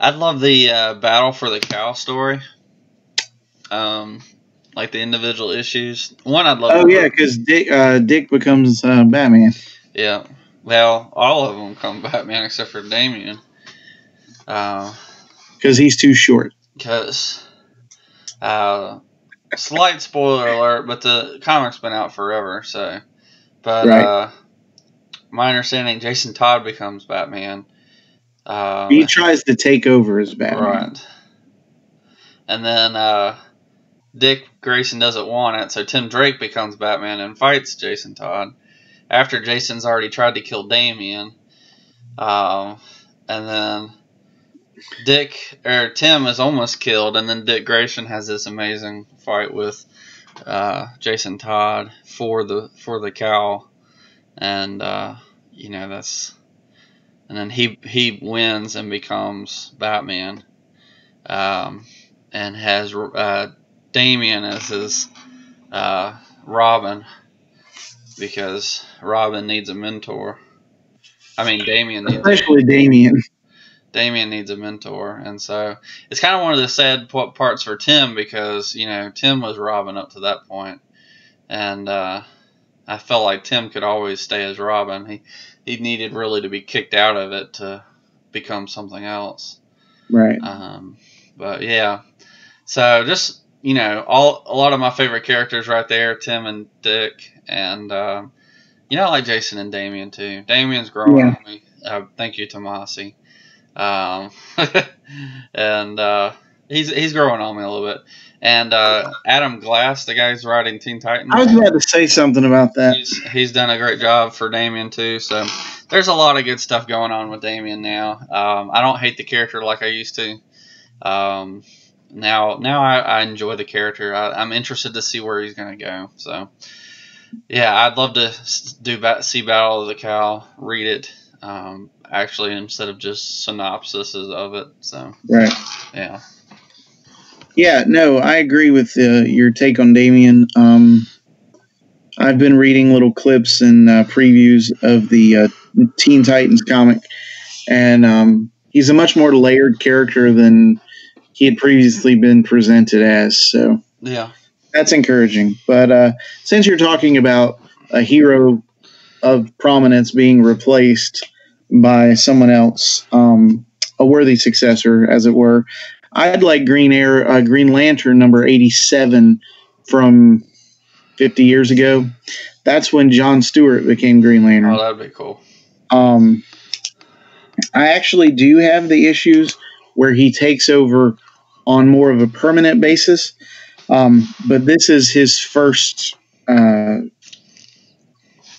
love the Battle for the Cow story. Like the individual issues. One I'd love. Oh yeah, because Dick becomes Batman. Yeah. Well, all of them come Batman except for Damian. Because he's too short. Because, slight spoiler alert, but the comic's been out forever, so. But, right. My understanding, Jason Todd becomes Batman. He tries to take over as Batman. Right. And then, Dick Grayson doesn't want it, so Tim Drake becomes Batman and fights Jason Todd. After Jason's already tried to kill Damian. And then Tim is almost killed, and then Dick Grayson has this amazing fight with Jason Todd for the cow. And that's, and then he wins and becomes Batman. And has Damian as his Robin. Because Robin needs a mentor. I mean, Damian needs Damian needs a mentor. And so it's kind of one of the sad parts for Tim because, Tim was Robin up to that point. And I felt like Tim could always stay as Robin. He needed really to be kicked out of it to become something else. Right. But, yeah. So just, a lot of my favorite characters right there, Tim and Dick. And, I like Jason and Damian too. Damian's growing on me. Thank you, Tomasi. And, he's growing on me a little bit. And Adam Glass, the guy who's writing Teen Titans, I was about to say something about that. he's done a great job for Damian too. So there's a lot of good stuff going on with Damian now. I don't hate the character like I used to. Now I enjoy the character. I'm interested to see where he's going to go. So yeah, I'd love to see Battle of the Cowl, read it. Actually, instead of just synopsises of it. So right. Yeah. Yeah, no, I agree with your take on Damian. I've been reading little clips and previews of the Teen Titans comic, and he's a much more layered character than he had previously been presented as. So yeah, that's encouraging. But since you're talking about a hero of prominence being replaced by someone else, a worthy successor, as it were, I'd like Green Lantern number 87 from 50 years ago. That's when John Stewart became Green Lantern. Oh, that'd be cool. I actually do have the issues where he takes over on more of a permanent basis, but this is his first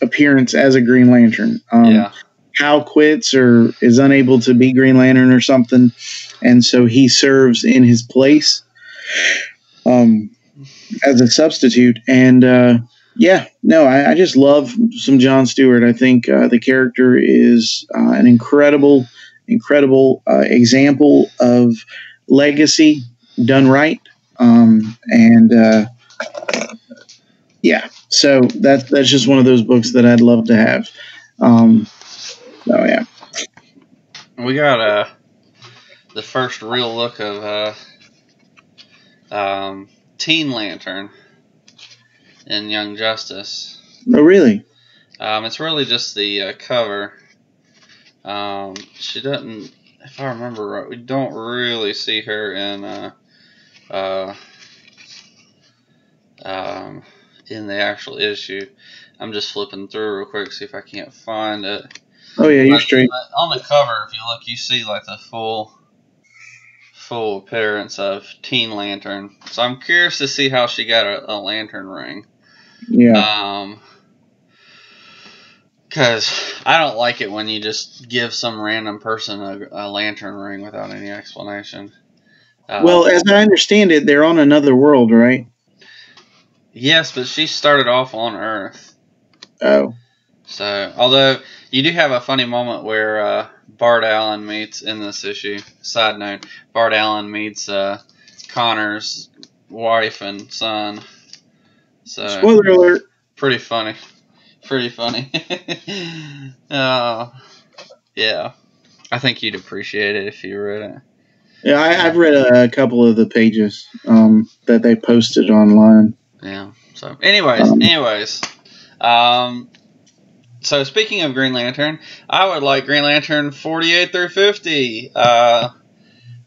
appearance as a Green Lantern. Yeah. Hal quits or is unable to be Green Lantern or something, and so he serves in his place as a substitute. And I just love some John Stewart. I think the character is an incredible example of legacy done right. So that's just one of those books that I'd love to have. Yeah. We got the first real look of Teen Lantern in Young Justice. Oh, really? It's really just the cover. She doesn't, if I remember right, we don't really see her in the actual issue. I'm just flipping through real quick, see if I can't find it. Oh yeah, you're straight. But on the cover, if you look, you see like the full appearance of Teen Lantern. So I'm curious to see how she got a lantern ring. Yeah. Because I don't like it when you just give some random person a lantern ring without any explanation. Well, as I understand it, they're on another world, right? Yes, but she started off on Earth. Oh. So, although you do have a funny moment where Bart Allen meets, in this issue, side note, Bart Allen meets Connor's wife and son. So, spoiler alert. Pretty funny. Yeah. I think you'd appreciate it if you read it. Yeah, I've read a couple of the pages that they posted online. Yeah. So, anyways. So speaking of Green Lantern, I would like Green Lantern 48 through 50,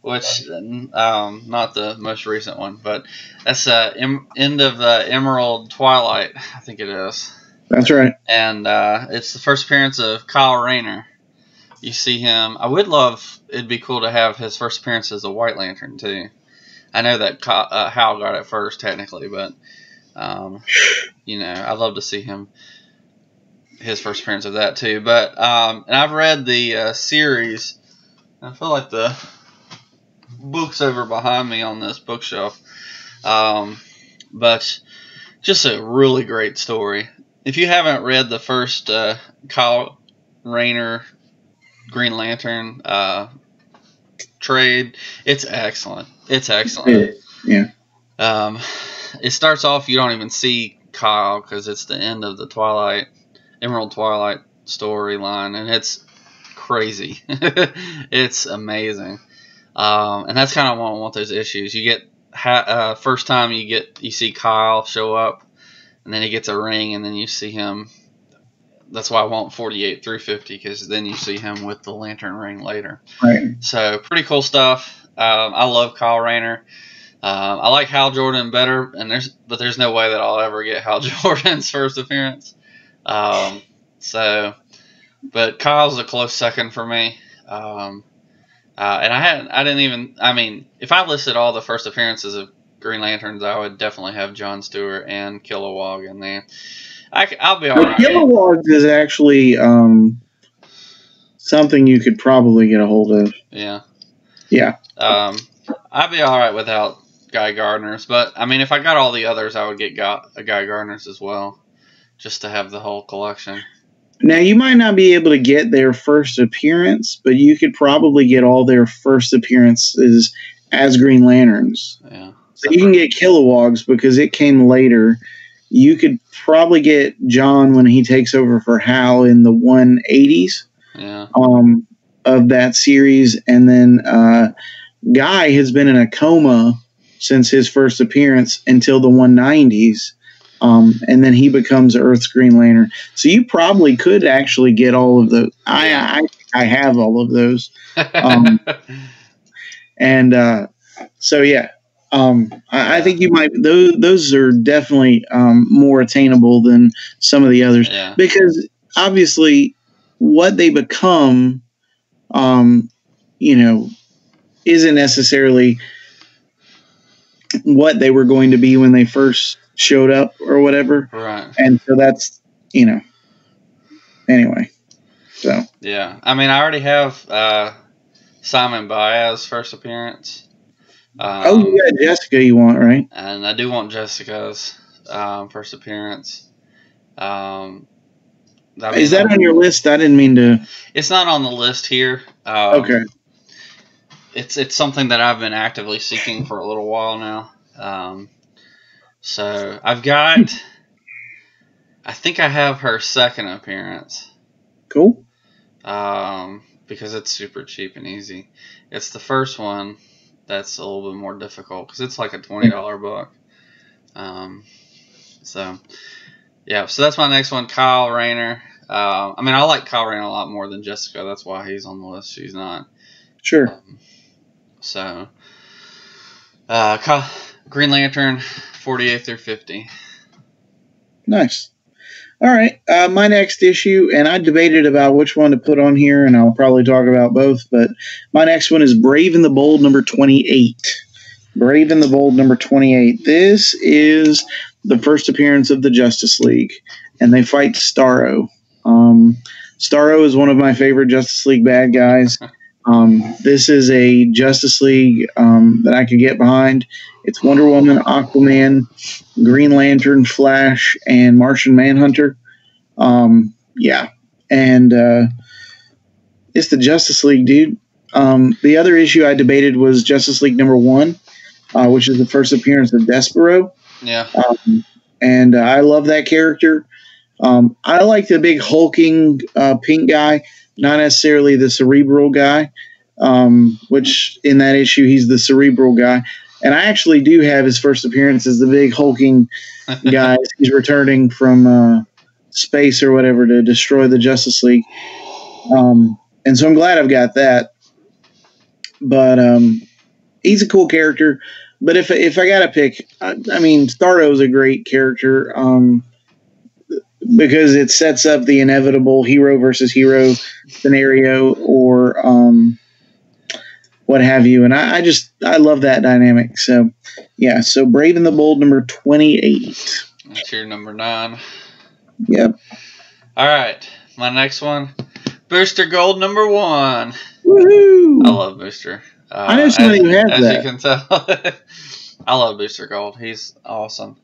which not the most recent one, but that's end of the Emerald Twilight, I think it is. That's right. And it's the first appearance of Kyle Rayner. You see him. I would love, it'd be cool to have his first appearance as a White Lantern too. I know that Hal got it first technically, but I'd love to see his first appearance of that too. But and I've read the series. I feel like the book's over behind me on this bookshelf. But just a really great story. If you haven't read the first Kyle Rayner Green Lantern trade, it's excellent. Yeah. It starts off, you don't even see Kyle because it's the end of the Emerald Twilight storyline, and it's crazy. It's amazing. And that's kind of why I want those issues. You get first time you see Kyle show up, and then he gets a ring, and then you see him. That's why I want 48 through 50, because then you see him with the lantern ring later. Right. So pretty cool stuff. I love Kyle Rayner. I like Hal Jordan better, but there's no way that I'll ever get Hal Jordan's first appearance. But Kyle's a close second for me. And I didn't even. I mean, if I listed all the first appearances of Green Lanterns, I would definitely have John Stewart and Kilowog in there. I'll be all right. Kilowog is actually something you could probably get a hold of. Yeah. Yeah. I'd be all right without Guy Gardner's, but I mean, if I got all the others, I would get Guy Gardner's as well, just to have the whole collection. Now, you might not be able to get their first appearance, but you could probably get all their first appearances as Green Lanterns. Yeah. So you can get Kilowog's because it came later. You could probably get John when he takes over for Hal in the 180s of that series. And then Guy has been in a coma since his first appearance until the 190s. And then he becomes Earth's Green Lantern. So you probably could actually get all of those. I have all of those. So yeah, I think you might. Those are definitely more attainable than some of the others because obviously what they become, isn't necessarily what they were going to be when they first showed up or whatever. Right. And so that's, anyway. So. Yeah. I mean, I already have Simon Baez's first appearance. You got Jessica you want, right? And I do want Jessica's first appearance. Is that on your list? I didn't mean to. It's not on the list here. Okay. It's something that I've been actively seeking for a little while now. So I've got, I think I have her second appearance. Cool. Because it's super cheap and easy. It's the first one that's a little bit more difficult because it's like a $20 book. So that's my next one, Kyle Rayner. I mean, I like Kyle Rayner a lot more than Jessica. That's why he's on the list. She's not. Sure. Green Lantern, 48 through 50. Nice. All right. My next issue, and I debated about which one to put on here, and I'll probably talk about both, but my next one is Brave and the Bold number 28. Brave and the Bold number 28. This is the first appearance of the Justice League, and they fight Starro. Starro is one of my favorite Justice League bad guys. This is a Justice League that I could get behind. It's Wonder Woman, Aquaman, Green Lantern, Flash, and Martian Manhunter. And it's the Justice League, dude. The other issue I debated was Justice League number 1, which is the first appearance of Despero. Yeah. And I love that character. I like the big hulking pink guy, not necessarily the cerebral guy, which in that issue he's the cerebral guy. And I actually do have his first appearance as the big hulking guy. He's returning from space or whatever to destroy the Justice League. And so I'm glad I've got that. But he's a cool character. But if I got to pick, I mean, Starro's a great character because it sets up the inevitable hero versus hero scenario or what have you. And I love that dynamic. So, yeah. So Brave and the Bold number 28. That's your number 9. Yep. All right. My next one, Booster Gold number 1. Woohoo! I love Booster. I know somebody who has as that. You can tell. I love Booster Gold. He's awesome.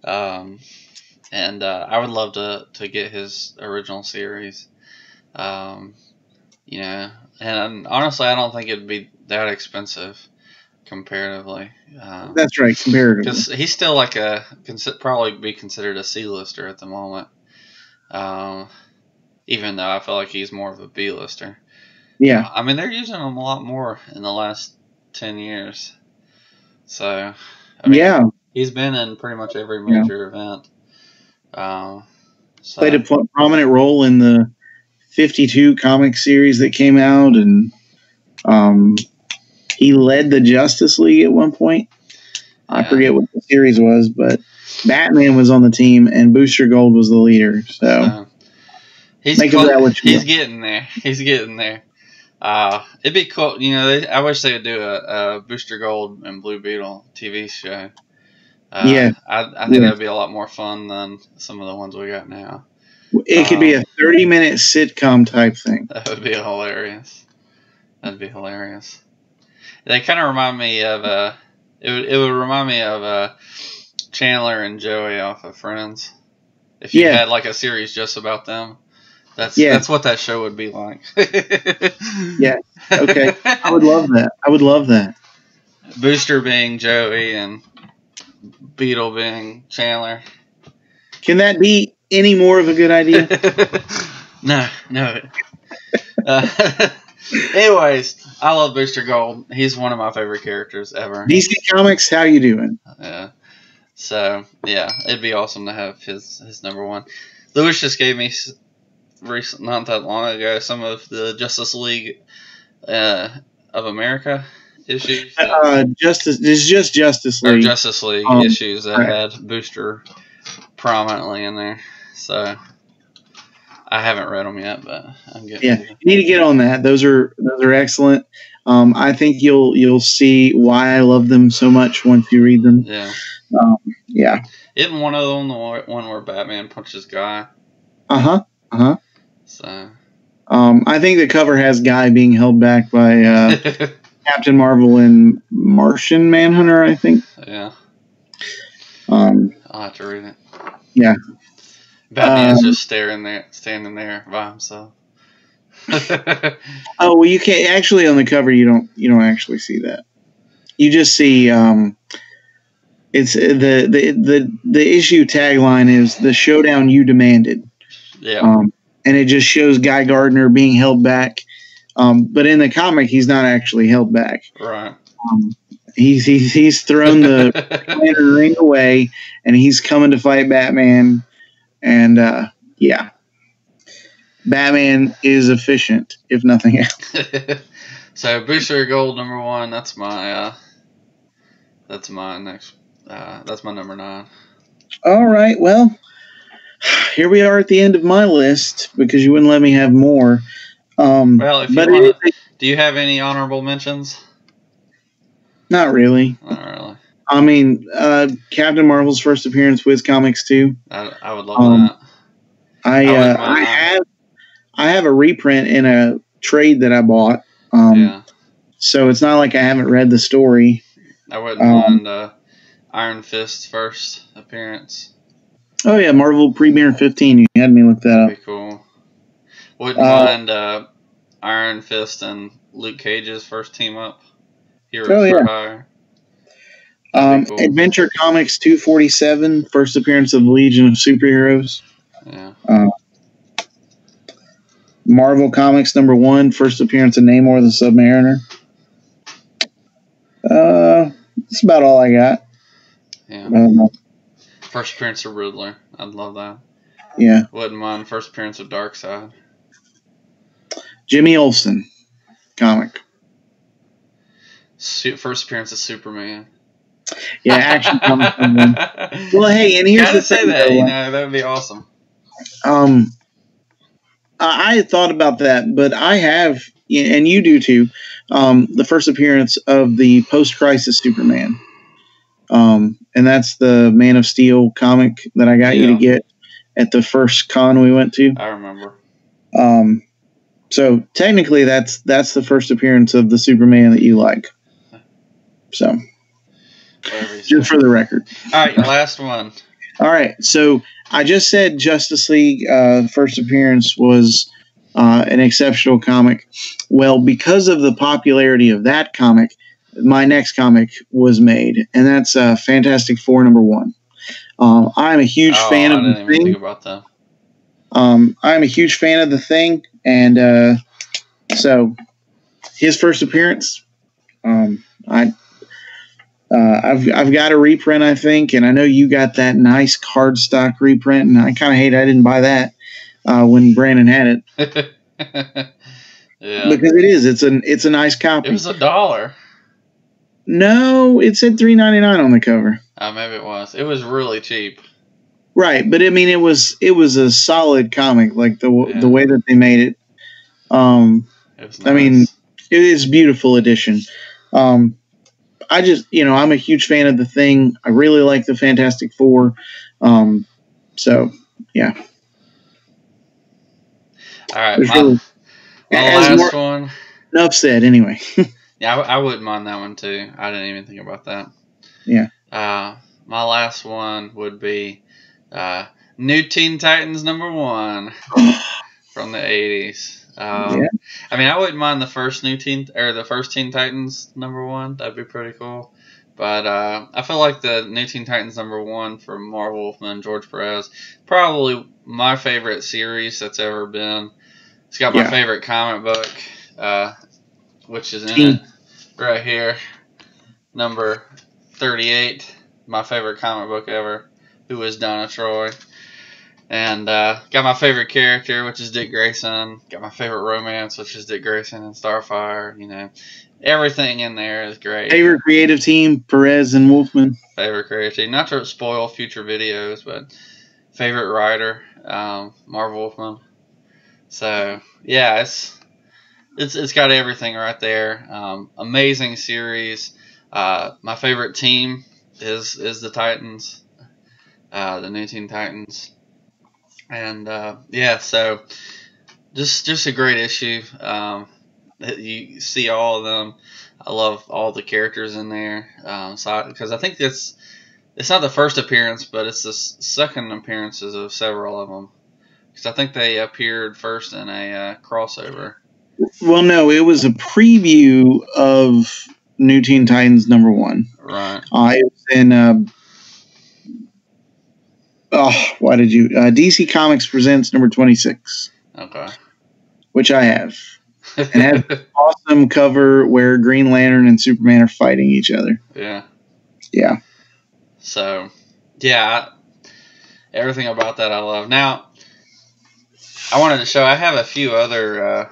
And I would love to get his original series. And honestly, I don't think it'd be that expensive comparatively. That's right, comparatively. Because he's still like probably be considered a C-lister at the moment. Even though I feel like he's more of a B-lister. Yeah. I mean, they're using him a lot more in the last 10 years. So, he's been in pretty much every major event. Played a prominent role in the 52 comic series that came out, and he led the Justice League at one point. I forget what the series was, but Batman was on the team, and Booster Gold was the leader. So he's getting there. He's getting there. It'd be cool. I wish they would do a Booster Gold and Blue Beetle TV show. Yeah. I think that'd be a lot more fun than some of the ones we got now. It could be a 30-minute sitcom type thing. That would be hilarious. That'd be hilarious. They kind of remind me of it would remind me of Chandler and Joey off of Friends. If you had like a series just about them, that's what that show would be like. Yeah. Okay. I would love that. Booster being Joey and Beetle being Chandler. Can that be any more of a good idea? No. Anyways, I love Booster Gold. He's one of my favorite characters ever. DC Comics, how you doing? Yeah. So, yeah, it'd be awesome to have his number one. Lewis just gave me not that long ago some of the Justice League of America issues. This is just Justice League. Or Justice League issues that had Booster prominently in there. So I haven't read them yet, but I'm getting. Yeah, you need to get on that. Those are excellent. I think you'll see why I love them so much once you read them. Yeah. Yeah. Isn't one of them the one where Batman punches Guy? So. I think the cover has Guy being held back by Captain Marvel and Martian Manhunter, I think. Yeah. I'll have to read it. Yeah. Batman's just standing there by himself. Oh well, you can't actually on the cover. You don't actually see that. You just see it's the issue tagline is the showdown you demanded. Yeah. And it just shows Guy Gardner being held back, but in the comic he's not actually held back. Right. He's thrown the Lantern ring away, and he's coming to fight Batman. And yeah, Batman is efficient, if nothing else. So Booster Gold number one. That's my next. That's my number 9. All right. Well, here we are at the end of my list because you wouldn't let me have more. Well, if you want, do you have any honorable mentions? Not really. Not really. I mean, Captain Marvel's first appearance with Comics 2. I would love that. I have a reprint in a trade that I bought. So it's not like I haven't read the story. I wouldn't mind Iron Fist's first appearance. Oh yeah, Marvel Premiere 15. You had me look that up. That'd be cool. Wouldn't mind Iron Fist and Luke Cage's first team up. Heroes for Hire. Cool. Adventure Comics 247, first appearance of the Legion of Superheroes. Yeah. Marvel Comics number 1, first appearance of Namor the Submariner. That's about all I got. Yeah. First appearance of Riddler. I'd love that. Yeah. Wouldn't mind first appearance of Darkseid. Jimmy Olsen comic. First appearance of Superman. Yeah, Action Comics. Well, hey, and here's the thing. That would be awesome. I had thought about that, but I have, and you do too, the first appearance of the post-crisis Superman. And that's the Man of Steel comic that I got you to get at the first con we went to. I remember. So technically that's the first appearance of the Superman that you like. So just for the record. All right, your last one. All right. So I just said Justice League first appearance was an exceptional comic. Well, because of the popularity of that comic, my next comic was made, and that's Fantastic Four number 1. I'm a huge fan of the Thing. Think about that. I'm a huge fan of the Thing, and so his first appearance, I've got a reprint, I think, and I know you got that nice cardstock reprint, and I kind of hate I didn't buy that when Brandon had it. Yeah, because it's a nice copy. It was $1. No, it said $3.99 on the cover. Maybe it was. It was really cheap. Right, but I mean, it was a solid comic, like the way that they made it. It It was I mean, nice. it is a beautiful addition. I just, I'm a huge fan of the Thing. I really like the Fantastic Four. So, yeah. All right, There's my really, as last more one. enough said, anyway. Yeah, I wouldn't mind that one too. I didn't even think about that. Yeah. My last one would be New Teen Titans #1 from the '80s. Yeah. I mean, I wouldn't mind the first the first Teen Titans #1. That'd be pretty cool. But I feel like the New Teen Titans #1 from Marv Wolfman and George Perez, probably my favorite series that's ever been. It's got my favorite comic book, which is in it right here, number 38. My favorite comic book ever, who is Donna Troy. And got my favorite character, which is Dick Grayson. Got my favorite romance, which is Dick Grayson and Starfire. Everything in there is great. Favorite creative team, Perez and Wolfman. Favorite creative team. Not to spoil future videos, but favorite writer, Marv Wolfman. So yeah, it's got everything right there. Amazing series. My favorite team is the Titans, the New Teen Titans. And so just a great issue. You see all of them. I love all the characters in there. Because I think it's not the first appearance, but it's the second appearances of several of them. Because I think they appeared first in a crossover. Well, no, it was a preview of New Teen Titans #1. Right. It was in. Why did you? DC Comics Presents #26. Okay. Which I have. And has an awesome cover where Green Lantern and Superman are fighting each other. Yeah. Yeah. So, yeah, everything about that I love. Now, I wanted to show, I have a few other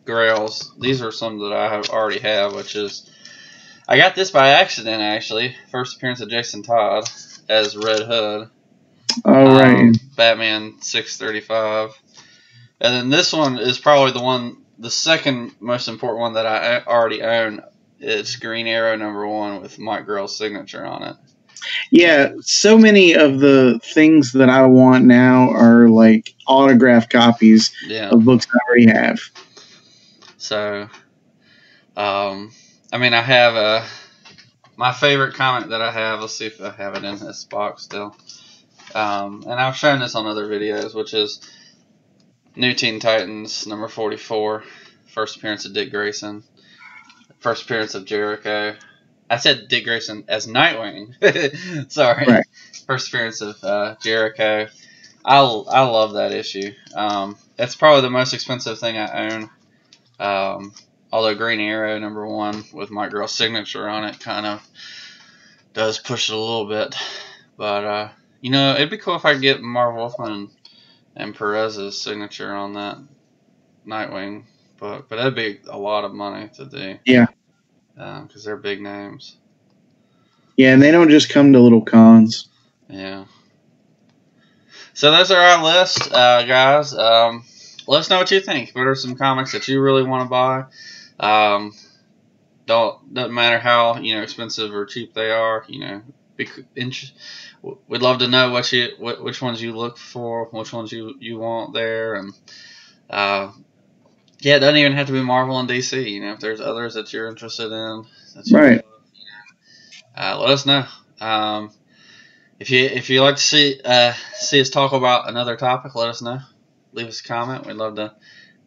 Grails. These are some that I already have, which is, I got this by accident, actually. First appearance of Jason Todd as Red Hood. Oh, right. Batman 635. And then this one is probably the second most important one that I already own. It's Green Arrow #1 with Mike Grell's signature on it. Yeah, so many of the things that I want now are like autographed copies of books I already have. So, I mean, I have my favorite comic that I have. Let's see if I have it in this box still. And I've shown this on other videos, which is New Teen Titans #44. First appearance of Dick Grayson. First appearance of Jericho. I said Dick Grayson as Nightwing. Sorry. Right. First appearance of Jericho. I love that issue. It's probably the most expensive thing I own. Although Green Arrow #1 with Mike Grell's signature on it kind of does push it a little bit. But, it'd be cool if I could get Marv Wolfman and Perez's signature on that Nightwing book. But that'd be a lot of money to do. Yeah. Because they're big names. Yeah, and they don't just come to little cons. Yeah. So those are our list, guys. Let us know what you think. What are some comics that you really want to buy? Doesn't matter how expensive or cheap they are. We'd love to know which ones you look for, which ones you want there, and it doesn't even have to be Marvel and DC. If there's others that you're interested in, Right. Let us know. If you like to see us talk about another topic, let us know. Leave us a comment. We'd love to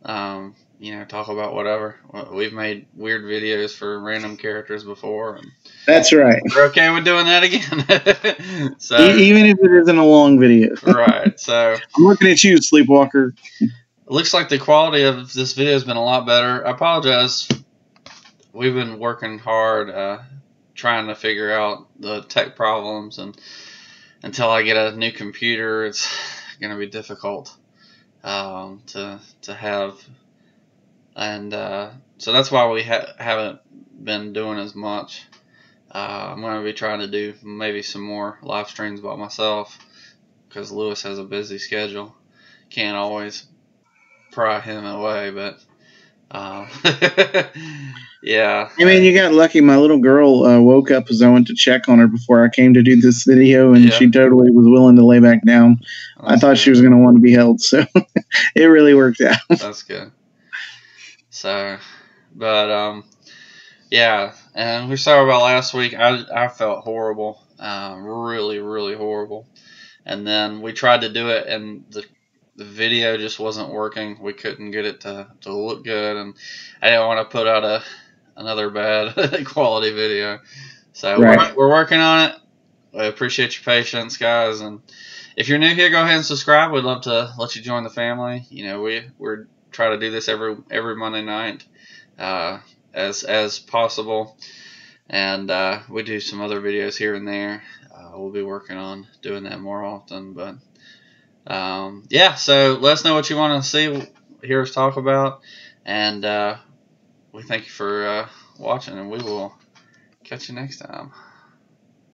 talk about whatever. We've made weird videos for random characters before, and that's right. We're okay with doing that again. So even if it isn't a long video, right? So I'm looking at you, Sleepwalker. It looks like the quality of this video has been a lot better. I apologize. We've been working hard trying to figure out the tech problems, and until I get a new computer, it's going to be difficult to have. And so that's why we haven't been doing as much. I'm going to be trying to do maybe some more live streams by myself because Lewis has a busy schedule. Can't always pry him away, but Yeah. I mean, you got lucky. My little girl woke up as I went to check on her before I came to do this video, and she totally was willing to lay back down. I thought she was going to want to be held, so it really worked out. That's good. So, but yeah, and we sorry about last week. I felt horrible, really, really horrible. And then we tried to do it, and the video just wasn't working. We couldn't get it to look good, and I didn't want to put out another bad quality video. So we're working on it. I appreciate your patience, guys, and if you're new here, go ahead and subscribe. We'd love to let you join the family. You know, we're trying to do this every Monday night, as possible, and we do some other videos here and there. We'll be working on doing that more often, but yeah. So let us know what you want to hear us talk about, and we thank you for watching, and we will catch you next time.